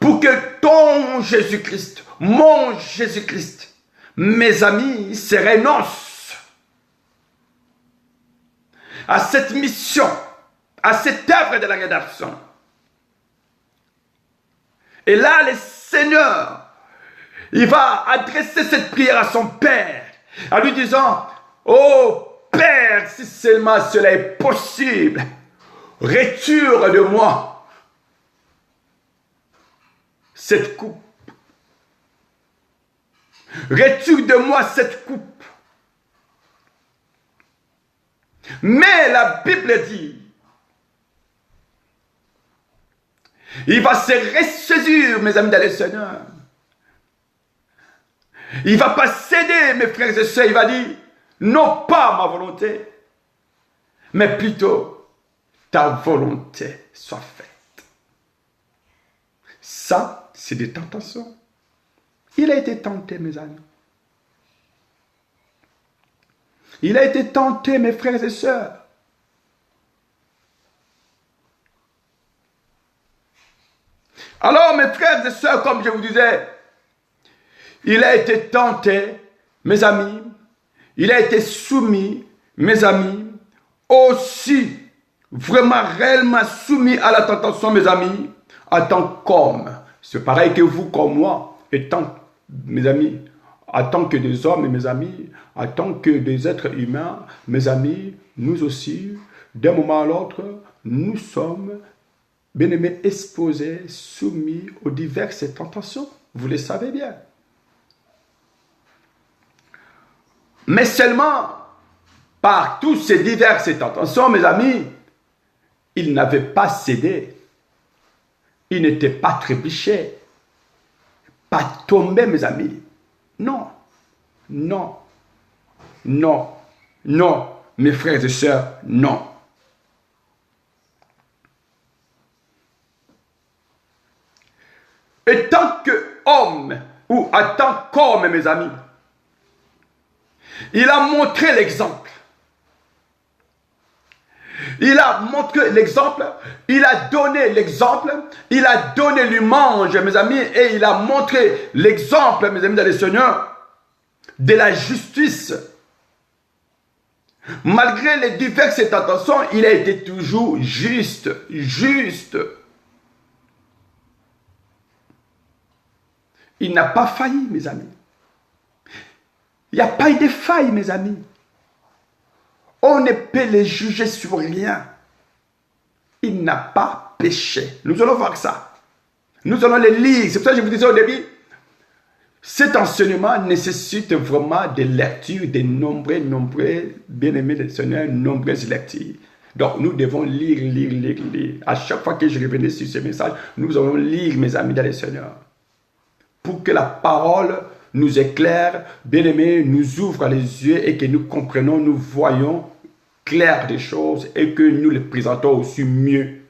S1: pour que ton Jésus-Christ, mon Jésus-Christ, mes amis, se renoncent à cette mission, à cette œuvre de la rédemption. Et là, le Seigneur, il va adresser cette prière à son Père, en lui disant, oh Père, si seulement cela est possible, retire de moi cette coupe. Retire de moi cette coupe. Mais la Bible dit, il va se ressaisir, mes amis dans le Seigneur. Il ne va pas céder, mes frères et sœurs. Il va dire, non pas ma volonté, mais plutôt ta volonté soit faite. Ça, c'est des tentations. Il a été tenté, mes amis. Il a été tenté, mes frères et sœurs. Alors, mes frères et sœurs, comme je vous disais, il a été tenté, mes amis. Il a été soumis, mes amis. Aussi, vraiment, réellement soumis à la tentation, mes amis, en tant qu'homme. C'est pareil que vous, comme moi, étant, mes amis, en tant que des hommes, mes amis, en tant que des êtres humains, mes amis, nous aussi, d'un moment à l'autre, nous sommes, bien aimés, exposés, soumis aux diverses tentations. Vous le savez bien. Mais seulement, par toutes ces diverses tentations, mes amis, il n'avait pas cédé. Il n'était pas trébuché. Pas tombé, mes amis. Non, non, non, non, mes frères et sœurs, non. Et tant qu'homme, ou en tant qu'homme, mes amis, il a montré l'exemple. Il a montré l'exemple, il a donné l'exemple, il a donné l'image, mes amis, et il a montré l'exemple, mes amis, dans le Seigneur, de la justice. Malgré les diverses tentations, il a été toujours juste, juste. Il n'a pas failli, mes amis. Il n'y a pas eu de faille, mes amis. On ne peut les juger sur rien. Il n'a pas péché. Nous allons voir ça. Nous allons les lire. C'est pour ça que je vous disais au début, cet enseignement nécessite vraiment des lectures, des nombreux, bien-aimés du Seigneur, nombreuses lectures. Donc nous devons lire. À chaque fois que je revenais sur ce message, nous allons lire, mes amis, dans le Seigneur. Pour que la parole nous éclaire, bien-aimés, nous ouvre les yeux et que nous comprenons, nous voyons clair des choses et que nous les présentons aussi mieux.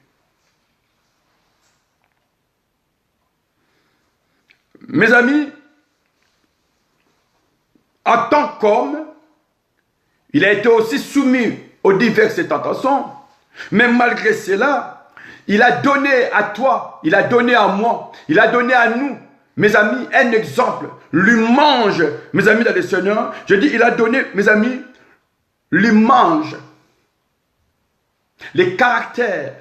S1: Mes amis, en tant qu'homme, il a été aussi soumis aux diverses tentations, mais malgré cela, il a donné à toi, il a donné à moi, il a donné à nous, mes amis, un exemple. L'image, mes amis dans le Seigneur, je dis, il a donné, mes amis, l'image, les caractères,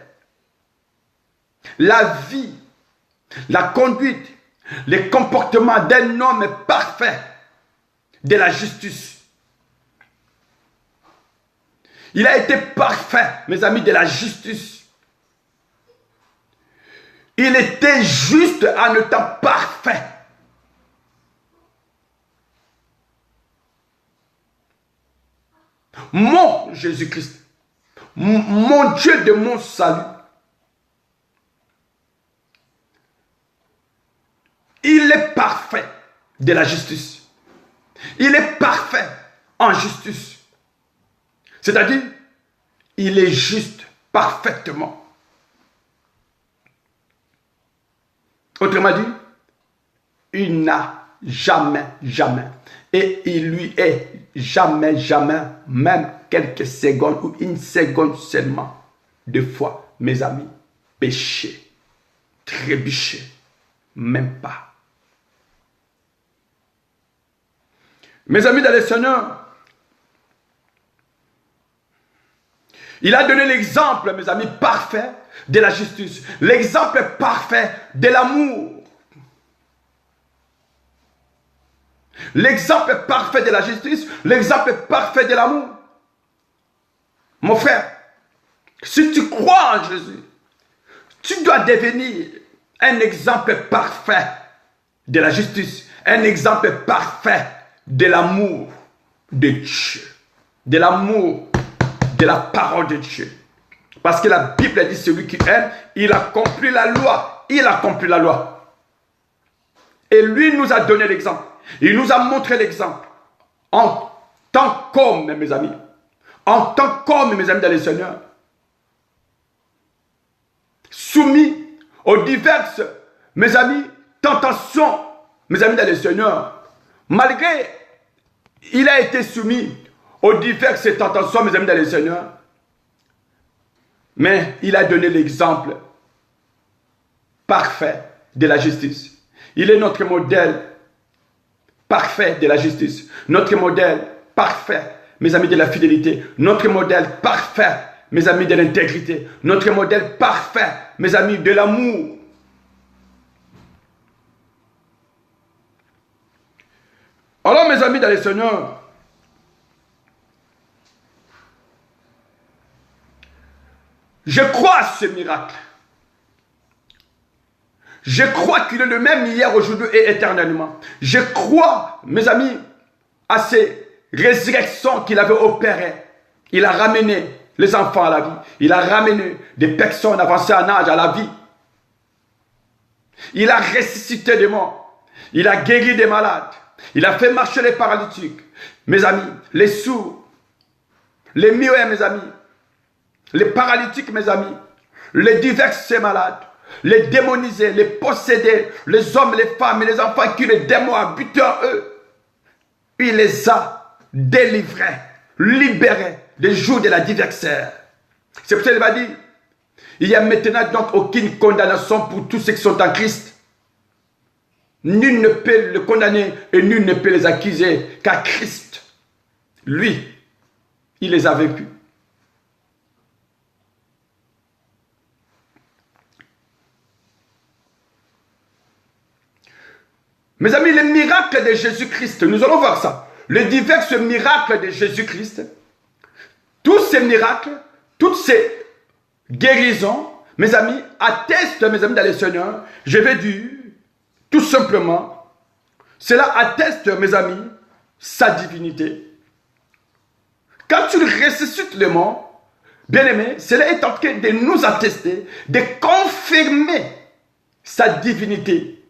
S1: la vie, la conduite, les comportements d'un homme parfait, de la justice. Il a été parfait, mes amis, de la justice. Il était juste en étant parfait. Mon Jésus-Christ, mon Dieu de mon salut, il est parfait de la justice. Il est parfait en justice. C'est-à-dire, il est juste parfaitement. Autrement dit, il n'a jamais, et il lui est jamais, même quelques secondes ou une seconde seulement, de fois, mes amis, péché, trébuché, même pas. Mes amis dans le Seigneur, il a donné l'exemple, mes amis, parfait de la justice. L'exemple parfait de l'amour. L'exemple parfait de la justice. L'exemple parfait de l'amour. Mon frère, si tu crois en Jésus, tu dois devenir un exemple parfait de la justice. Un exemple parfait de l'amour de Dieu. De l'amour de la parole de Dieu. Parce que la Bible dit celui qui aime, il accomplit la loi. Il accomplit la loi. Et lui nous a donné l'exemple. Il nous a montré l'exemple. En tant qu'homme, mes amis. En tant qu'homme, mes amis dans le Seigneur. Soumis aux diverses, mes amis, tentations, mes amis dans le Seigneur, malgré il a été soumis aux diverses tentations, mes amis dans le Seigneur, mais il a donné l'exemple parfait de la justice. Il est notre modèle parfait de la justice, notre modèle parfait, mes amis, de la fidélité, notre modèle parfait, mes amis, de l'intégrité, notre modèle parfait, mes amis, de l'amour. Alors, mes amis dans le Seigneur, je crois à ce miracle. Je crois qu'il est le même hier, aujourd'hui et éternellement. Je crois, mes amis, à ces résurrections qu'il avait opérées. Il a ramené les enfants à la vie. Il a ramené des personnes avancées en âge à la vie. Il a ressuscité des morts. Il a guéri des malades. Il a fait marcher les paralytiques. Mes amis, les sourds, les muets, mes amis, les paralytiques, mes amis, les diverses malades, les démonisés, les possédés, les hommes, les femmes et les enfants qui les démons habitent en eux. Il les a délivrés, libérés des jours de la diversaire. C'est pour ça qu'il va dire, il n'y a maintenant donc aucune condamnation pour tous ceux qui sont en Christ. Nul ne peut le condamner et nul ne peut les accuser, car Christ, lui, il les a vaincus. Mes amis, les miracles de Jésus-Christ, nous allons voir ça. Les divers miracles de Jésus-Christ, tous ces miracles, toutes ces guérisons, mes amis, attestent, mes amis dans le Seigneur, je vais dire, tout simplement, cela atteste, mes amis, sa divinité. Quand tu ressuscites le mort, bien aimé, cela est en train de nous attester, de confirmer sa divinité,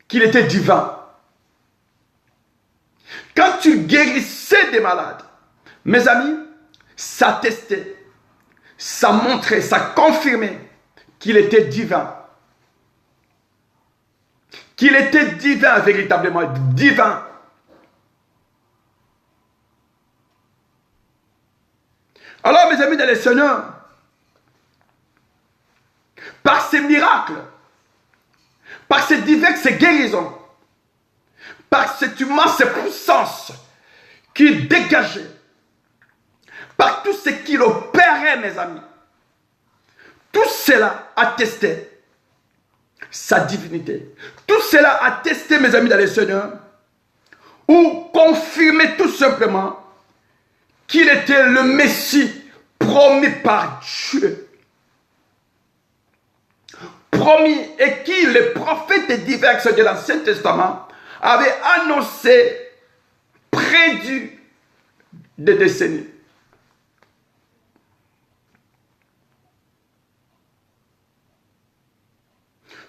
S1: qu'il était divin. Quand tu guérissais des malades, mes amis, ça attestait, ça montrait, ça confirmait qu'il était divin. Qu'il était divin, véritablement divin. Alors, mes amis dans le Seigneur, par ces miracles, par ces diverses guérisons, par cette immense puissance qu'il dégageait, par tout ce qu'il opérait, mes amis, tout cela attestait sa divinité. Tout cela attestait, mes amis dans le Seigneur, ou confirmait tout simplement qu'il était le Messie promis par Dieu. Promis et qui, les prophètes divers de l'Ancien Testament, avaient annoncé, prédit des décennies.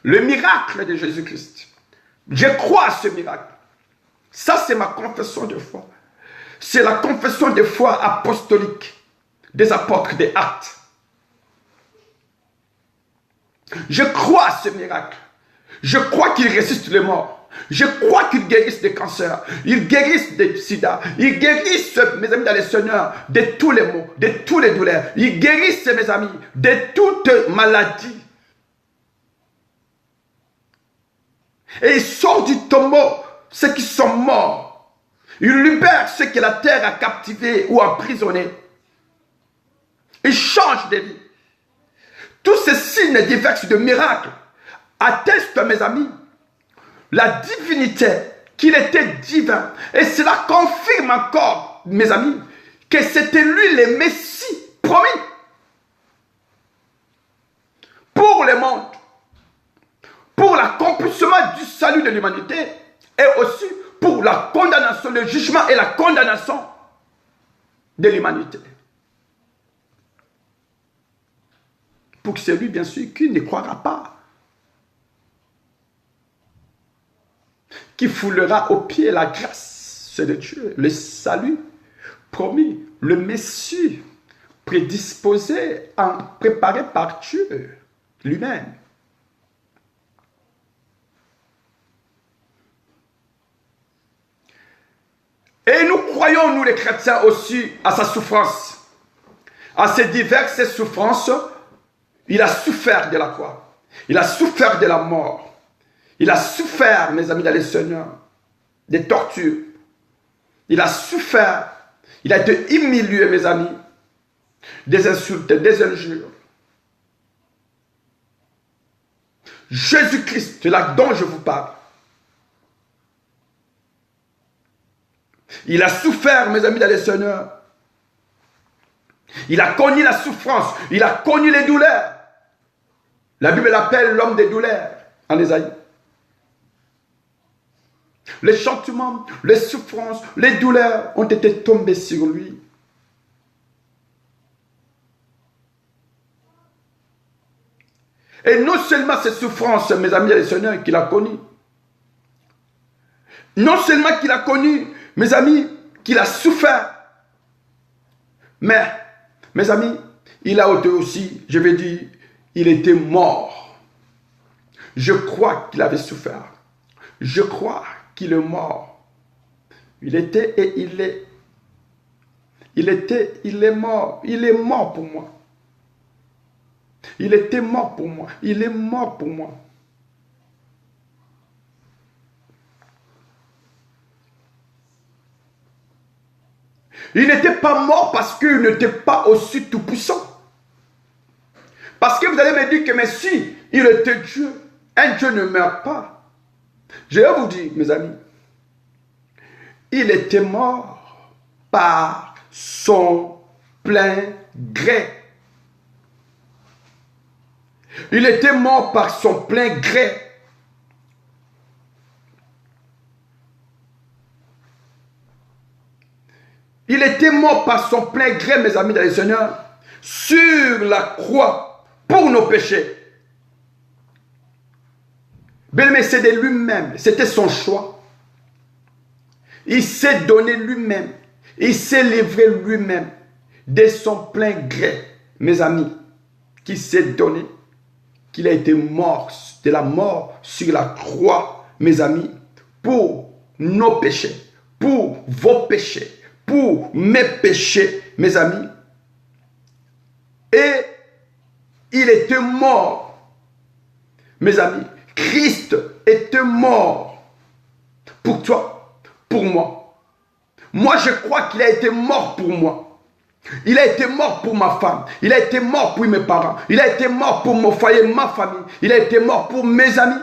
S1: Le miracle de Jésus-Christ. Je crois à ce miracle. Ça, c'est ma confession de foi. C'est la confession de foi apostolique des apôtres des Actes. Je crois à ce miracle. Je crois qu'il ressuscite les morts. Je crois qu'il guérisse des cancers. Il guérisse des sida. Il guérisse, mes amis dans le Seigneur, de tous les maux, de toutes les douleurs. Il guérisse, mes amis, de toutes maladies. Et il sort du tombeau ceux qui sont morts. Il libère ceux que la terre a captivés ou emprisonnés. Il change de vie. Tous ces signes divers de miracles attestent, mes amis, la divinité, qu'il était divin. Et cela confirme encore, mes amis, que c'était lui le Messie promis pour le monde, pour l'accomplissement du salut de l'humanité et aussi pour la condamnation, le jugement et la condamnation de l'humanité. Pour celui, bien sûr, qui ne croira pas, qui foulera aux pieds la grâce de Dieu, le salut promis, le Messie prédisposé, préparé par Dieu lui-même. Et nous croyons, nous les chrétiens aussi, à sa souffrance. À ces diverses souffrances, il a souffert de la croix. Il a souffert de la mort. Il a souffert, mes amis dans le Seigneur, des tortures. Il a souffert. Il a été humilié, mes amis, des insultes, des injures. Jésus-Christ, c'est là dont je vous parle. Il a souffert, mes amis dans le Seigneur. Il a connu la souffrance. Il a connu les douleurs. La Bible l'appelle l'homme des douleurs en Ésaïe. Les chantements, les souffrances, les douleurs ont été tombés sur lui. Et non seulement ces souffrances, mes amis et seigneurs, qu'il a connues. Non seulement qu'il a connu, mes amis, qu'il a souffert. Mais, mes amis, il a été aussi, je vais dire, il était mort. Je crois qu'il avait souffert. Je crois qu'il est mort. Il était et il est. Il était, il est mort. Il est mort pour moi. Il était mort pour moi. Il est mort pour moi. Il n'était pas mort parce qu'il n'était pas aussi tout-puissant. Parce que vous allez me dire que mais si il était Dieu, un Dieu ne meurt pas. Je vais vous dire, mes amis, il était mort par son plein gré. Il était mort par son plein gré. Il était mort par son plein gré, mes amis dans le Seigneur, sur la croix pour nos péchés. Bien-aimé, c'est de lui-même, c'était son choix. Il s'est donné lui-même, il s'est livré lui-même de son plein gré, mes amis, qui s'est donné, qu'il a été mort, de la mort sur la croix, mes amis, pour nos péchés, pour vos péchés, pour mes péchés, mes amis. Et il était mort, mes amis. Christ était mort pour toi, pour moi. Moi, je crois qu'il a été mort pour moi. Il a été mort pour ma femme. Il a été mort pour mes parents. Il a été mort pour mon foyer, ma famille. Il a été mort pour mes amis.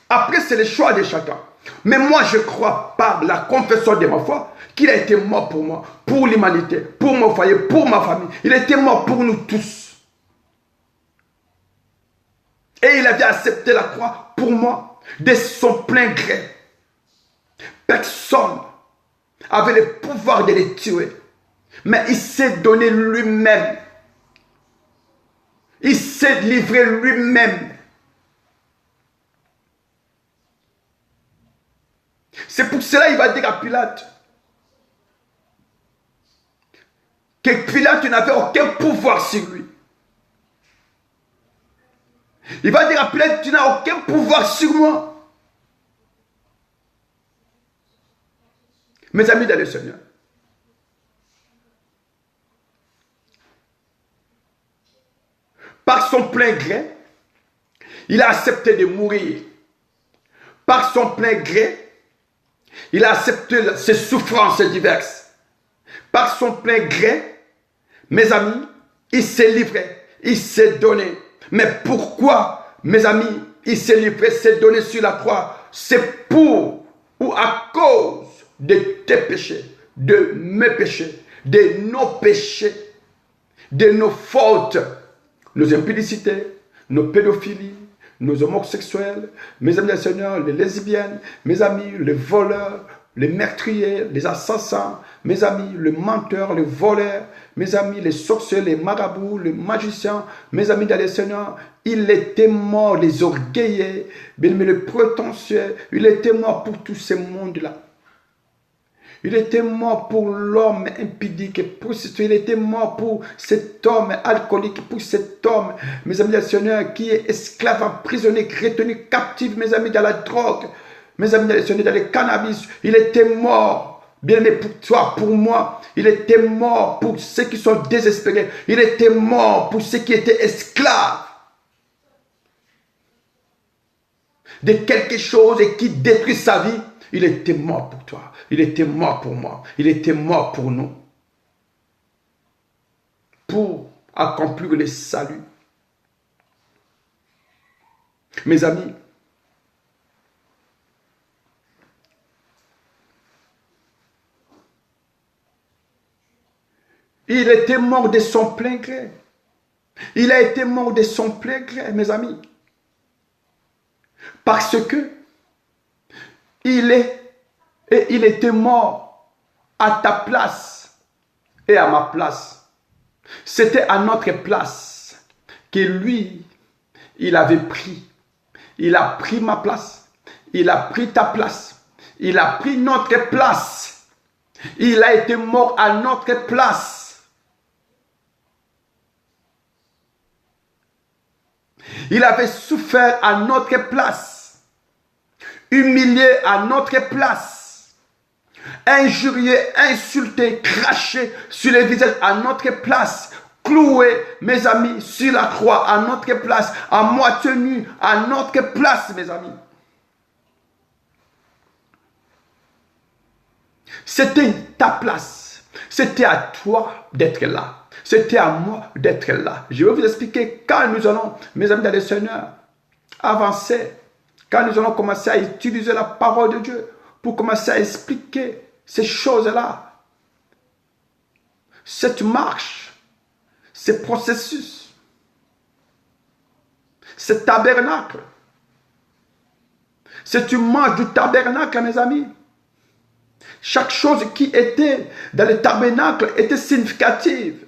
S1: Après, c'est le choix de chacun. Mais moi, je crois par la confession de ma foi qu'il a été mort pour moi, pour l'humanité, pour mon foyer, pour ma famille. Il a été mort pour nous tous. Et il avait accepté la croix pour moi, de son plein gré. Personne avait le pouvoir de les tuer. Mais il s'est donné lui-même. Il s'est livré lui-même. C'est pour cela qu'il va dire à Pilate que Pilate n'avait aucun pouvoir sur lui. Il va dire à Pilate, tu n'as aucun pouvoir sur moi. Mes amis dans le Seigneur, par son plein gré, il a accepté de mourir. Par son plein gré, il a accepté ses souffrances diverses. Par son plein gré, mes amis, il s'est livré, il s'est donné. Mais pourquoi, mes amis, il s'est livré, s'est donné sur la croix? C'est pour ou à cause de tes péchés, de mes péchés, de nos péchés, de nos fautes, nos impudicités, nos pédophilies, nos homosexuels, mes amis du Seigneur, les lesbiennes, mes amis, les voleurs, les meurtriers, les assassins, mes amis, les menteurs, les voleurs, mes amis, les sorciers, les marabouts, les magiciens, mes amis dans le Seigneur, il était mort, les orgueillés, mais les prétentieux, il était mort pour tous ces mondes-là. Il était mort pour l'homme impudique et prostitué. Il était mort pour cet homme alcoolique, pour cet homme, mes amis du Seigneur, qui est esclave, emprisonné, retenu captif, mes amis, dans la drogue, mes amis du Seigneur, dans le cannabis. Il était mort Bien-aimé, pour toi, pour moi, il était mort pour ceux qui sont désespérés. Il était mort pour ceux qui étaient esclaves de quelque chose et qui détruit sa vie. Il était mort pour toi. Il était mort pour moi. Il était mort pour nous. Pour accomplir le salut. Mes amis, il était mort de son plein gré. Il a été mort de son plein gré, mes amis. Parce que il était mort à ta place et à ma place. C'était à notre place que lui, il avait pris. Il a pris ma place. Il a pris ta place. Il a pris notre place. Il a été mort à notre place. Il avait souffert à notre place. Humilié à notre place. Injurié, insulté, craché sur les visages à notre place. Cloué, mes amis, sur la croix à notre place. À moitié nu à notre place, mes amis. C'était ta place. C'était à toi d'être là. C'était à moi d'être là. Je vais vous expliquer quand nous allons, mes amis dans le Seigneur, avancer. Quand nous allons commencer à utiliser la parole de Dieu pour commencer à expliquer ces choses-là. Cette marche, ce processus, ce tabernacle. C'est une marche du tabernacle, mes amis. Chaque chose qui était dans le tabernacle était significative.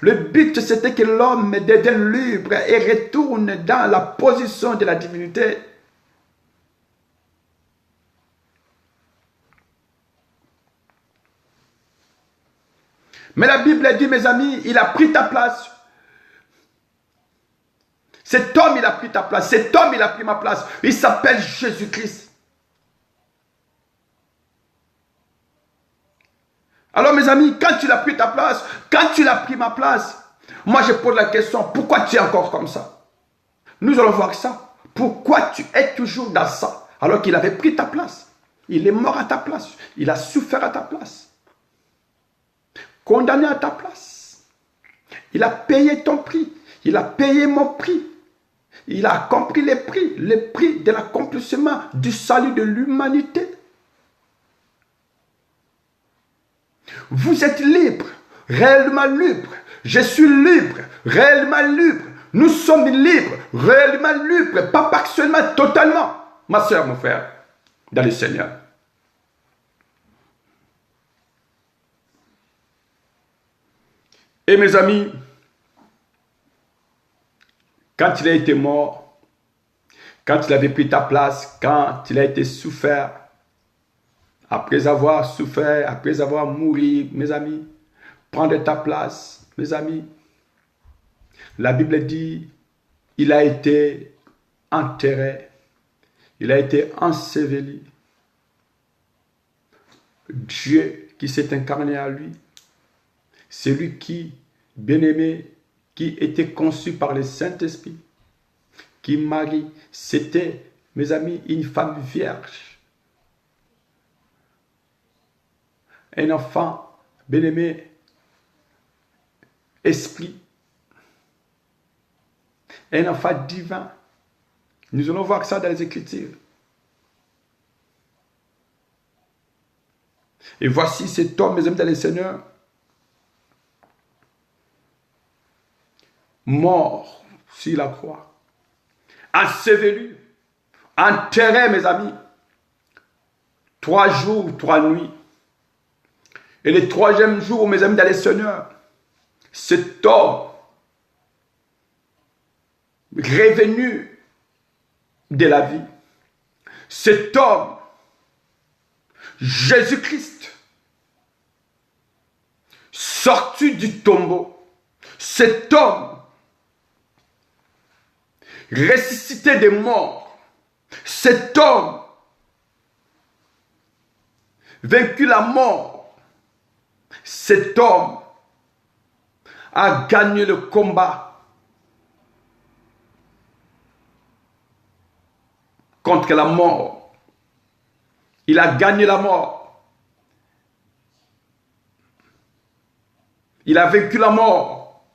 S1: Le but, c'était que l'homme devienne libre et retourne dans la position de la divinité. Mais la Bible dit, mes amis, il a pris ta place. Cet homme, il a pris ta place. Cet homme, il a pris ma place. Il s'appelle Jésus-Christ. Alors, mes amis, quand tu l'as pris ta place, quand tu l'as pris ma place, moi, je pose la question, pourquoi tu es encore comme ça? Nous allons voir ça. Pourquoi tu es toujours dans ça, alors qu'il avait pris ta place? Il est mort à ta place. Il a souffert à ta place. Condamné à ta place. Il a payé ton prix. Il a payé mon prix. Il a accompli le prix de l'accomplissement du salut de l'humanité. Vous êtes libre, réellement libre. Je suis libre, réellement libre. Nous sommes libres, réellement libres, pas partiellement, totalement. Ma soeur, mon frère, dans le Seigneur. Et mes amis, quand il a été mort, quand il avait pris ta place, quand il a été souffert, après avoir souffert, après avoir mouru, mes amis, prendre ta place, mes amis. La Bible dit, il a été enterré, il a été enseveli. Dieu qui s'est incarné à lui, c'est lui qui, bien-aimé, qui était conçu par le Saint-Esprit, qui Marie, c'était, mes amis, une femme vierge. Un enfant, bien-aimé, esprit. Un enfant divin. Nous allons voir ça dans les Écritures. Et voici cet homme, mes amis, dans le Seigneur, mort sur la croix, enseveli, enterré, mes amis, 3 jours, 3 nuits. Et le 3e jour, mes amis, dans le Seigneur, cet homme revenu de la vie, cet homme, Jésus-Christ, sorti du tombeau, cet homme ressuscité des morts, cet homme vaincu la mort. Cet homme a gagné le combat contre la mort. Il a gagné la mort. Il a vaincu la mort.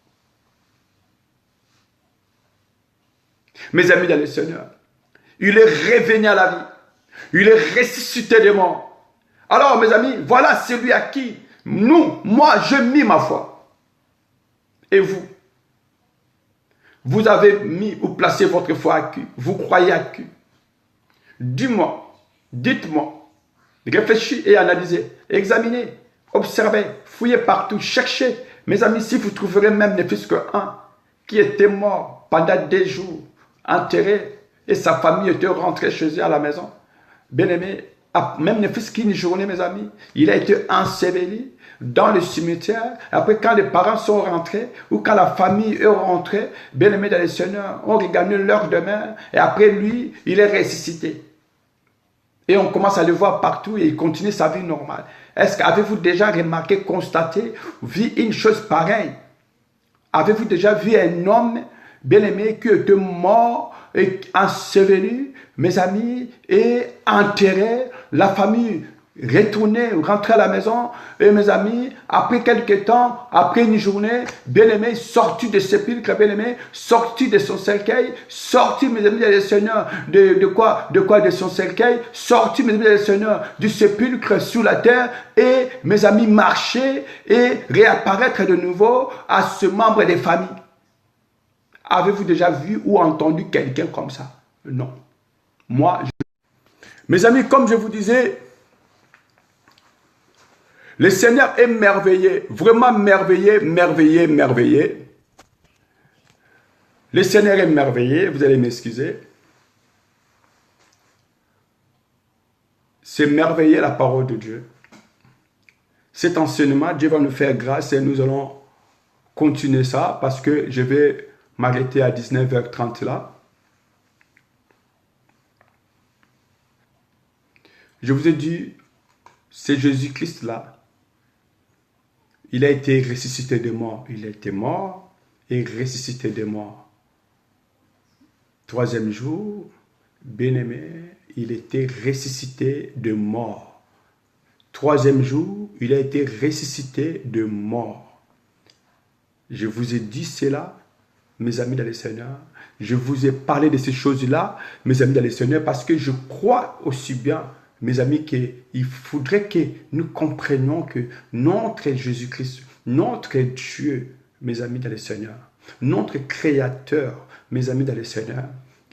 S1: Mes amis dans le Seigneur, il est revenu à la vie. Il est ressuscité des morts. Alors, mes amis, voilà celui à qui moi, je mis ma foi. Et vous? Vous avez mis ou placé votre foi à qui? Vous croyez à qui? Dis-moi, dites-moi, réfléchissez et analysez, examinez, observez, fouillez partout, cherchez. Mes amis, si vous trouverez même ne fût-ce qu'un qui était mort pendant des jours, enterré, et sa famille était rentrée chez eux à la maison, bien aimé, même ne fût-ce qu'une journée, mes amis, il a été enseveli dans le cimetière. Après, quand les parents sont rentrés, ou quand la famille est rentrée, bien aimé dans le Seigneur, on regagné leur demain, et après lui, il est ressuscité. Et on commence à le voir partout et il continue sa vie normale. Est-ce qu'avez-vous déjà remarqué, constaté, vu une chose pareille? Avez-vous déjà vu un homme bien-aimé qui était mort et enseveli, mes amis, et enterré, la famille retournée, rentrée à la maison, et mes amis, après quelques temps, après une journée, bien-aimé, sorti de sépulcre, bien-aimé, sorti de son cercueil, sorti, mes amis, le Seigneur, de quoi? De son cercueil, sorti, mes amis, le Seigneur, du sépulcre sous la terre, et, mes amis, marcher et réapparaître de nouveau à ce membre des familles. Avez-vous déjà vu ou entendu quelqu'un comme ça? Non. Moi, mes amis, comme je vous disais, le Seigneur est merveilleux, vraiment merveilleux, merveilleux, merveilleux. Le Seigneur est merveilleux, vous allez m'excuser. C'est merveilleux la parole de Dieu. Cet enseignement, Dieu va nous faire grâce et nous allons continuer ça parce que je vais m'arrêter à 19h30 là. Je vous ai dit, c'est Jésus-Christ là. Il a été ressuscité de mort. Il a été mort et ressuscité de mort. Troisième jour, bien-aimé, il était ressuscité de mort. Troisième jour, il a été ressuscité de mort. Je vous ai dit cela, mes amis dans le Seigneur. Je vous ai parlé de ces choses-là, mes amis dans le Seigneur, parce que je crois aussi bien, mes amis, qu'il faudrait que nous comprenions que notre Jésus-Christ, notre Dieu, mes amis dans le Seigneur, notre Créateur, mes amis dans le Seigneur,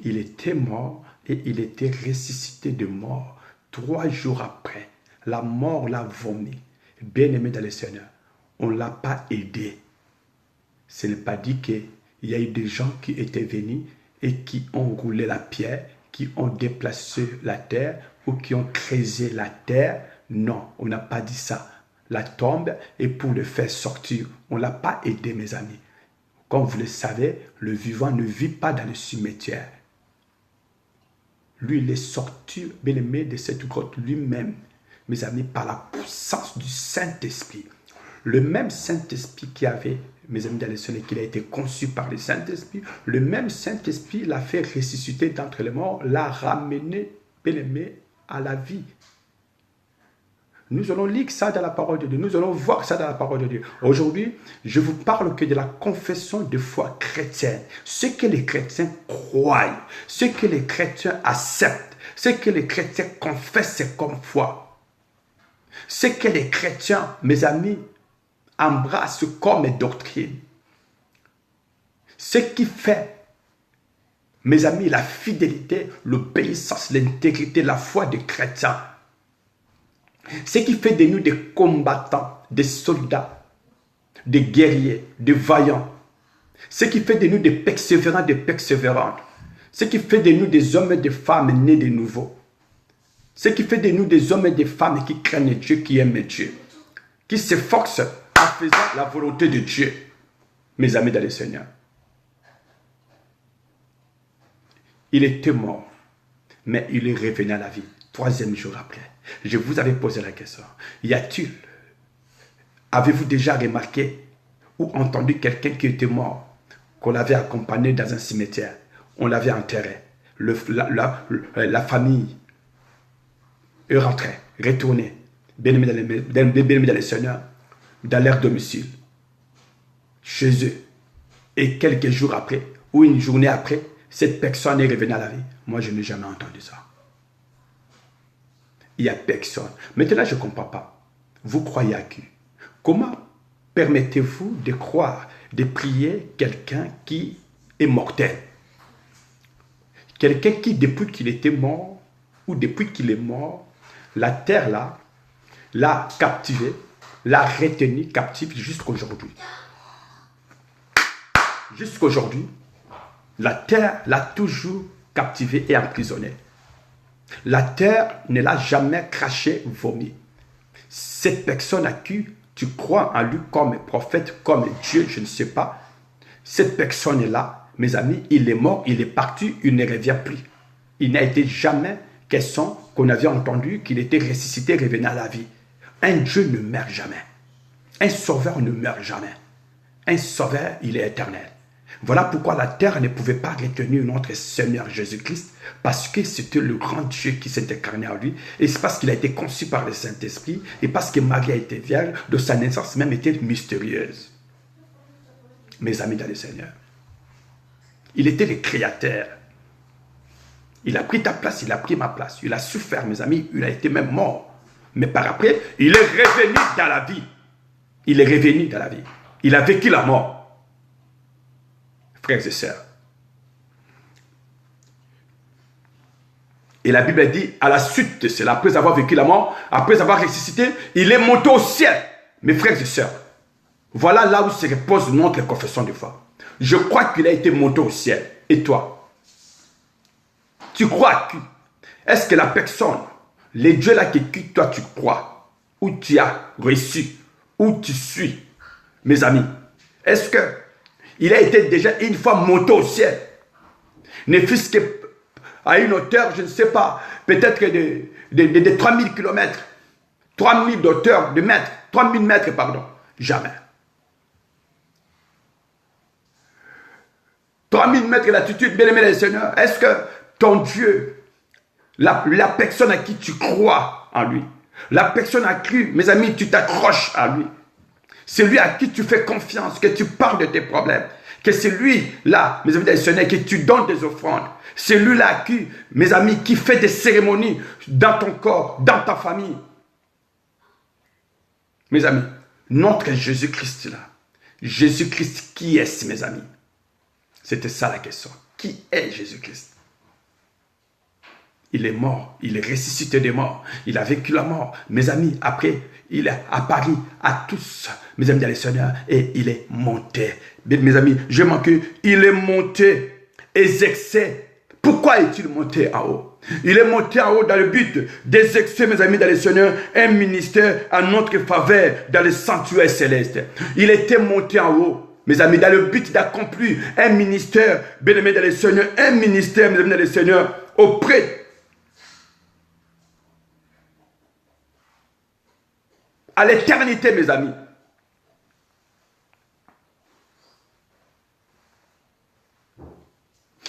S1: il était mort et il était ressuscité de mort. 3 jours après, la mort l'a vomi. Bien-aimé dans le Seigneur, on ne l'a pas aidé. Ce n'est pas dit qu'il y a eu des gens qui étaient venus et qui ont roulé la pierre, qui ont déplacé la terre ou qui ont creusé la terre. Non, on n'a pas dit ça. La tombe est pour le faire sortir. On ne l'a pas aidé, mes amis. Comme vous le savez, le vivant ne vit pas dans le cimetière. Lui, il est sorti, bien-aimé, de cette grotte lui-même, mes amis, par la puissance du Saint-Esprit. Le même Saint-Esprit qui avait, mes amis dans le Seigneur, qu'il a été conçu par le Saint-Esprit, le même Saint-Esprit l'a fait ressusciter d'entre les morts, l'a ramené, bien-aimé, à la vie. Nous allons lire ça dans la parole de Dieu. Nous allons voir ça dans la parole de Dieu. Aujourd'hui, je vous parle que de la confession de foi chrétienne. Ce que les chrétiens croient, ce que les chrétiens acceptent, ce que les chrétiens confessent comme foi. Ce que les chrétiens, mes amis, embrassent comme doctrine. Ce qui fait, mes amis, la fidélité, l'obéissance, l'intégrité, la foi des chrétiens. Ce qui fait de nous des combattants, des soldats, des guerriers, des vaillants. Ce qui fait de nous des persévérants, des persévérantes. Ce qui fait de nous des hommes et des femmes nés de nouveau. Ce qui fait de nous des hommes et des femmes qui craignent Dieu, qui aiment Dieu. Qui s'efforcent en faisant la volonté de Dieu. Mes amis dans le Seigneur. Il était mort, mais il est revenu à la vie. troisième jour après. Je vous avais posé la question. Avez-vous déjà remarqué ou entendu quelqu'un qui était mort, qu'on l'avait accompagné dans un cimetière, on l'avait enterré, la famille est rentrée, retournée, bien-aimés dans les Seigneurs, dans leur domicile, chez eux. Et quelques jours après, ou une journée après, cette personne est revenue à la vie. Moi, je n'ai jamais entendu ça. Il n'y a personne. Maintenant, je ne comprends pas. Vous croyez à qui? Comment permettez-vous de croire, de prier quelqu'un qui est mortel? Quelqu'un qui, depuis qu'il était mort, ou depuis qu'il est mort, la terre là, l'a captivé, l'a retenu captif jusqu'à aujourd'hui. Jusqu'à aujourd'hui, la terre l'a toujours captivé et emprisonné. La terre ne l'a jamais craché, vomi. Cette personne à qui tu crois en lui comme prophète, comme Dieu, je ne sais pas. Cette personne-là, mes amis, il est mort, il est parti, il ne revient plus. Il n'a été jamais question qu'on avait entendu qu'il était ressuscité, revenu à la vie. Un Dieu ne meurt jamais. Un sauveur ne meurt jamais. Un sauveur, il est éternel. Voilà pourquoi la terre ne pouvait pas retenir notre Seigneur Jésus-Christ, parce que c'était le grand Dieu qui s'est incarné en lui, et c'est parce qu'il a été conçu par le Saint-Esprit, et parce que Marie a été vierge, de sa naissance même était mystérieuse. Mes amis dans le Seigneur, il était le créateur. Il a pris ta place, il a pris ma place, il a souffert, mes amis, il a été même mort. Mais par après, il est revenu dans la vie. Il est revenu dans la vie. Il a vécu la mort. Frères et sœurs. Et la Bible dit, à la suite de cela, après avoir vécu la mort, après avoir ressuscité, il est monté au ciel. Mes frères et sœurs, voilà là où se repose notre confession de foi. Je crois qu'il a été monté au ciel. Et toi? Tu crois à qui? Est-ce que la personne, les dieux là qui toi tu crois, ou tu as reçu, ou tu suis, mes amis, est-ce que il a été déjà une fois monté au ciel? Ne fût-ce qu'à une hauteur, je ne sais pas, peut-être de 3000 km, 3000 d'auteur, de mètres, 3000 mètres, pardon. Jamais. 3000 mètres d'altitude, bien-aimé les seigneurs, est-ce que ton Dieu, la personne à qui tu crois en lui, la personne à qui, mes amis, tu t'accroches à lui, c'est lui à qui tu fais confiance, que tu parles de tes problèmes, que c'est lui-là, mes amis des seigneurs, que tu donnes des offrandes, c'est lui-là à qui, mes amis, qui fait des cérémonies dans ton corps, dans ta famille. Mes amis, notre Jésus-Christ là, Jésus-Christ, qui est-ce, mes amis? C'était ça la question. Qui est Jésus-Christ? Il est mort, il est ressuscité des morts, il a vécu la mort. Mes amis, après, il est apparu à tous, mes amis dans les seigneurs, et il est monté. Mes amis, je manque, il est monté, exercé. Pourquoi est-il monté en haut? Il est monté en haut dans le but d'exercer, mes amis dans les seigneurs, un ministère à notre faveur dans le sanctuaire céleste. Il était monté en haut, mes amis, dans le but d'accomplir un ministère, bien aimé dans les seigneurs, un ministère, mes amis dans les seigneurs, auprès à l'éternité, mes amis.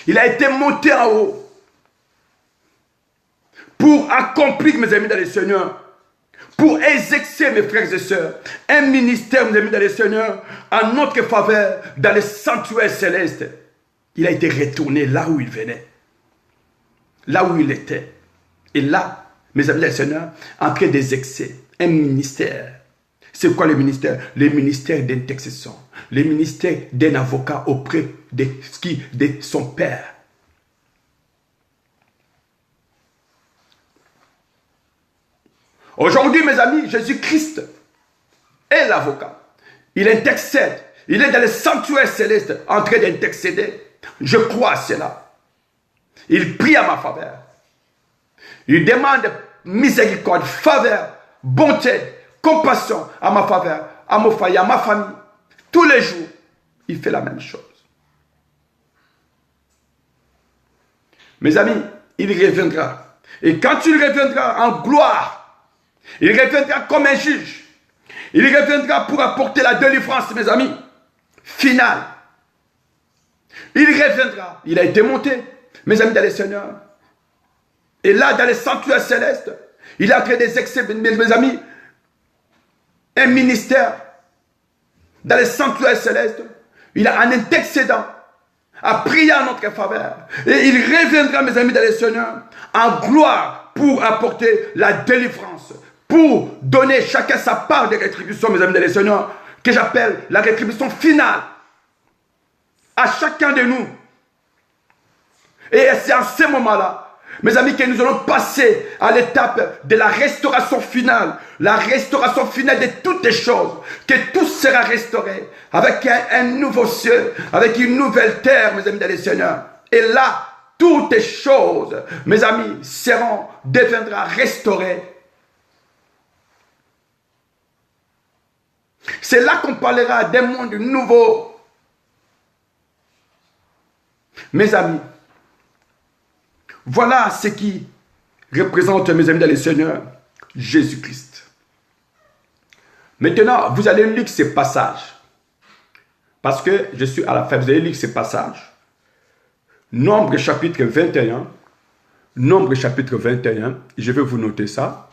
S1: Il a été monté en haut pour accomplir, mes amis dans les seigneurs, pour exercer, mes frères et sœurs, un ministère, mes amis dans les seigneurs, en notre faveur, dans le sanctuaire céleste. Il a été retourné là où il venait, là où il était. Et là, mes amis dans les seigneurs, en train d'exercer un ministère. C'est quoi le ministère? Le ministère d'intercession. Le ministère d'un avocat auprès de son père. Aujourd'hui, mes amis, Jésus-Christ est l'avocat. Il intercède. Il est dans le sanctuaire céleste en train d'intercéder. Je crois à cela. Il prie à ma faveur. Il demande miséricorde, faveur, bonté, compassion à ma faveur, à mon foyer, à ma famille. Tous les jours, il fait la même chose. Mes amis, il reviendra. Et quand il reviendra en gloire, il reviendra comme un juge. Il reviendra pour apporter la délivrance, mes amis, finale. Il reviendra. Il a été monté, mes amis dans les seigneurs. Et là, dans les sanctuaires célestes, il a créé des excès, mes amis, un ministère. Dans les sanctuaires célestes, il a un intercédent à prier en notre faveur. Et il reviendra, mes amis dans les seigneurs, en gloire pour apporter la délivrance, pour donner chacun sa part de rétribution, mes amis dans les seigneurs, que j'appelle la rétribution finale à chacun de nous. Et c'est en ce moment-là, mes amis, que nous allons passer à l'étape de la restauration finale. La restauration finale de toutes les choses. Que tout sera restauré. Avec un nouveau ciel. Avec une nouvelle terre, mes amis dans les seigneurs. Et là, toutes les choses, mes amis, deviendra restaurées. C'est là qu'on parlera d'un monde nouveau. Mes amis, voilà ce qui représente, mes amis dans les seigneurs, Jésus-Christ. Maintenant, vous allez lire ces passages. Parce que je suis à la fin, vous allez lire ces passages. Nombre chapitre 21. Nombre chapitre 21. Je vais vous noter ça.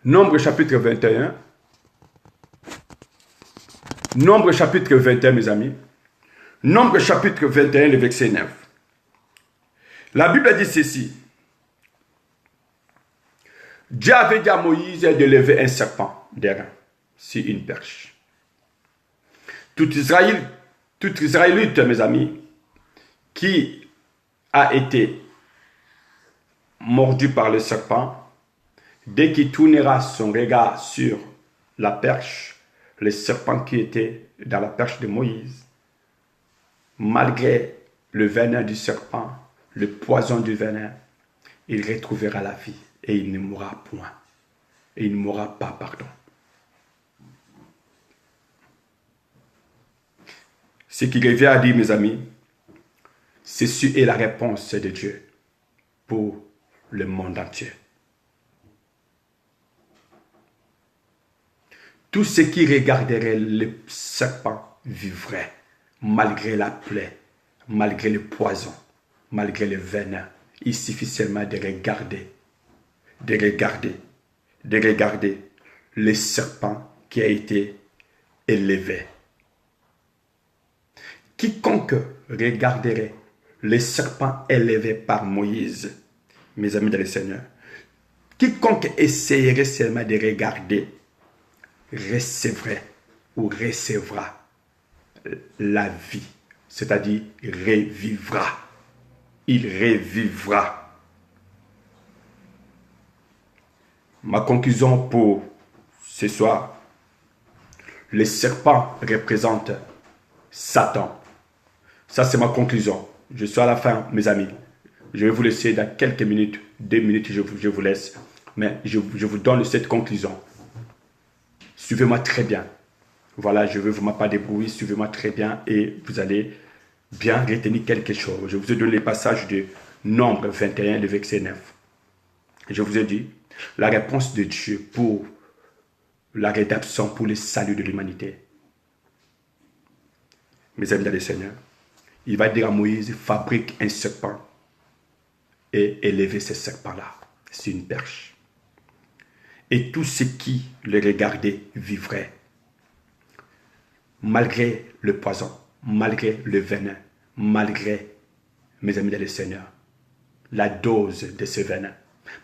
S1: Nombre chapitre 21. Nombre chapitre 21, mes amis. Nombre chapitre 21, le verset 9. La Bible dit ceci. Dieu avait dit à Moïse de lever un serpent d'airain sur une perche. Tout Israélite, mes amis, qui a été mordu par le serpent, dès qu'il tournera son regard sur la perche, le serpent qui était dans la perche de Moïse, malgré le venin du serpent, le poison du venin, il retrouvera la vie et il ne mourra point. Et il ne mourra pas, pardon. Ce qui revient à dire, mes amis, ceci est la réponse de Dieu pour le monde entier. Tous ceux qui regarderaient le serpent vivraient, malgré la plaie, malgré le poison, malgré le venin. Il suffit seulement de regarder le serpent qui a été élevé. Quiconque regarderait le serpent élevé par Moïse, mes amis dans le Seigneur, quiconque essayerait seulement de regarder, recevra la vie, c'est-à-dire revivra. Il revivra. Ma conclusion pour ce soir, le serpent représente Satan. Ça, c'est ma conclusion. Je suis à la fin, mes amis. Je vais vous laisser dans quelques minutes, 2 minutes, je vous laisse. Mais je vous donne cette conclusion. Suivez-moi très bien. Voilà, je ne veux vraiment pas de bruit. Suivez-moi très bien et vous allez bien retenir quelque chose. Je vous ai donné les passages de Nombre 21, le verset 9. Je vous ai dit, la réponse de Dieu pour la rédemption, pour le salut de l'humanité. Mes amis dans le Seigneur, il va dire à Moïse, fabrique un serpent et élevez ce serpent-là sur une perche. Et tous ceux qui le regardaient vivraient, malgré le poison, malgré le venin, malgré, mes amis dans le Seigneur, la dose de ce venin,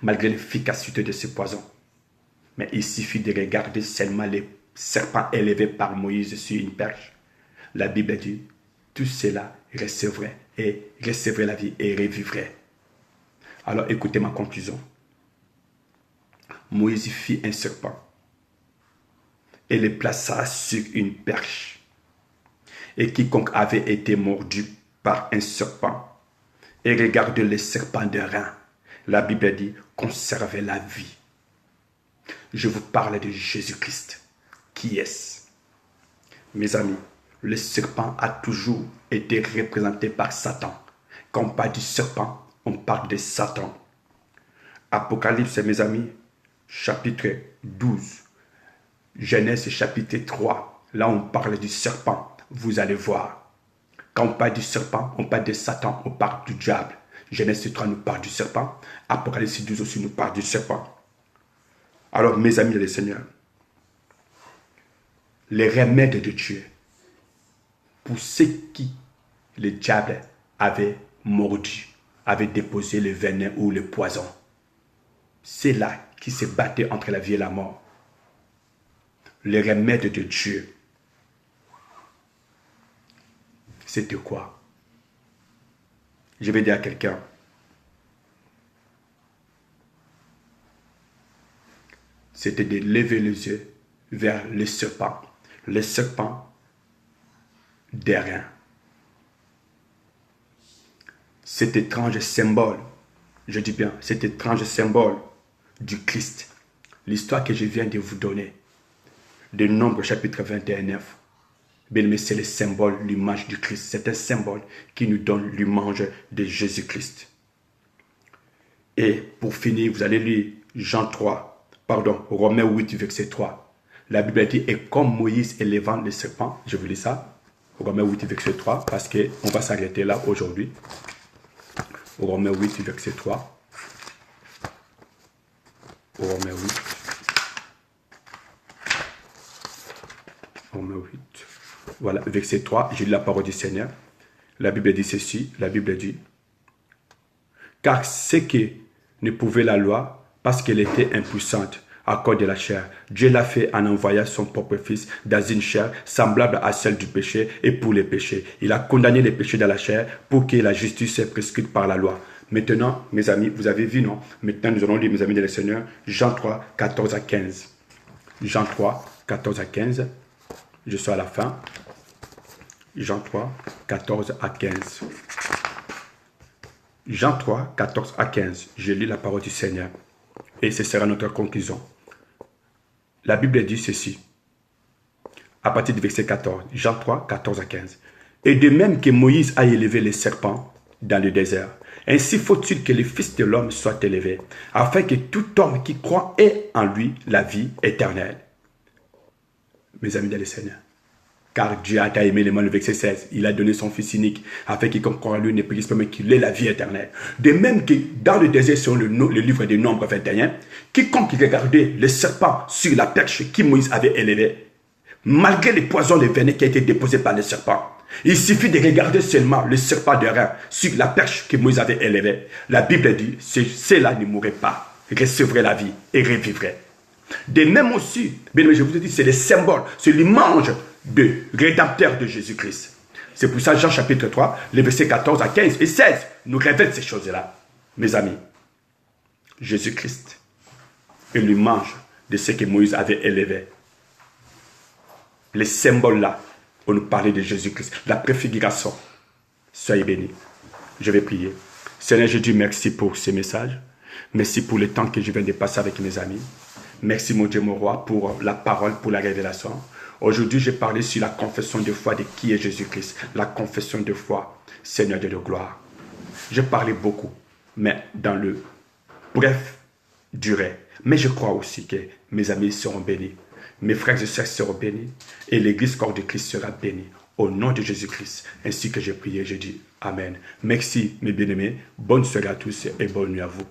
S1: malgré l'efficacité de ce poison. Mais il suffit de regarder seulement les serpents élevés par Moïse sur une perche. La Bible dit, tout cela recevrait la vie et revivrait. Alors écoutez ma conclusion. Moïse fit un serpent et le plaça sur une perche. Et quiconque avait été mordu par un serpent et regardait le serpent de rein, la Bible dit, conservait la vie. Je vous parle de Jésus-Christ. Qui est-ce? Mes amis, Le serpent a toujours été représenté par Satan. Quand on parle du serpent, on parle de Satan. Apocalypse, mes amis, chapitre 12. Genèse, chapitre 3. Là, on parle du serpent. Vous allez voir. Quand on parle du serpent, on parle de Satan, on parle du diable. Genèse 3 nous parle du serpent. Apocalypse 12 aussi nous parle du serpent. Alors, mes amis et les seigneurs, les remèdes de Dieu, pour ceux qui le diable avait mordu, avait déposé le venin ou le poison, c'est là qui se battait entre la vie et la mort. Les remèdes de Dieu, c'était quoi? Je vais dire à quelqu'un, c'était de lever les yeux vers le serpent d'airain. Cet étrange symbole, je dis bien, cet étrange symbole du Christ, l'histoire que je viens de vous donner, de Nombre chapitre 21, 9, bien, c'est le symbole, l'image du Christ. C'est un symbole qui nous donne l'image de Jésus-Christ. Et pour finir, vous allez lire Romains 8, verset 3. La Bible dit, et comme Moïse élevant le serpent, je vous lis ça, Romains 8, verset 3, parce qu'on va s'arrêter là aujourd'hui. Romains 8, verset 3. Romains 8. Romains 8. Voilà, verset 3, j'ai lu la parole du Seigneur. La Bible dit ceci, la Bible dit, car ce que ne pouvait la loi, parce qu'elle était impuissante à cause de la chair, Dieu l'a fait en envoyant son propre fils dans une chair semblable à celle du péché et pour les péchés. Il a condamné les péchés dans la chair pour que la justice soit prescrite par la loi. Maintenant, mes amis, vous avez vu, non? Maintenant, nous allons lire, mes amis de le Seigneur, Jean 3, 14 à 15. Jean 3, 14 à 15. Je suis à la fin. Jean 3, 14 à 15. Jean 3, 14 à 15. Je lis la parole du Seigneur. Et ce sera notre conclusion. La Bible dit ceci. À partir du verset 14. Jean 3, 14 à 15. Et de même que Moïse a élevé les serpents dans le désert, ainsi faut-il que le Fils de l'homme soit élevé, afin que tout homme qui croit ait en lui la vie éternelle. Mes amis dans le Seigneur. Car Dieu a aimé les mains, le verset 16. Il a donné son Fils unique, afin qu'il croit en lui ne périsse pas, mais qu'il ait la vie éternelle. De même que dans le désert, sur le livre des Nombres 21, quiconque regardait le serpent sur la perche qui Moïse avait élevée, malgré les poisons, les venin qui a été déposé par le serpent, il suffit de regarder seulement le serpent d'airain sur la perche que Moïse avait élevée. La Bible dit, cela ne mourrait pas, recevrait la vie et revivrait. De même aussi, bien, je vous ai dit, c'est le symbole, c'est l'image de rédempteur de Jésus-Christ. C'est pour ça Jean chapitre 3, les versets 14 à 15 et 16 nous révèlent ces choses-là. Mes amis, Jésus-Christ est l'image de ce que Moïse avait élevé. Les symboles-là, on nous parlait de Jésus-Christ, la préfiguration. Soyez bénis. Je vais prier. Seigneur, je dis merci pour ces messages. Merci pour le temps que je viens de passer avec mes amis. Merci, mon Dieu, mon roi, pour la parole, pour la révélation. Aujourd'hui, j'ai parlé sur la confession de foi de qui est Jésus-Christ. La confession de foi, Seigneur de gloire. J'ai parlé beaucoup, mais dans le bref durée. Mais je crois aussi que mes amis seront bénis. Mes frères et sœurs seront bénis. Et l'église corps de Christ sera bénie. Au nom de Jésus-Christ, ainsi que j'ai prié, je dis Amen. Merci, mes bien-aimés. Bonne soirée à tous et bonne nuit à vous.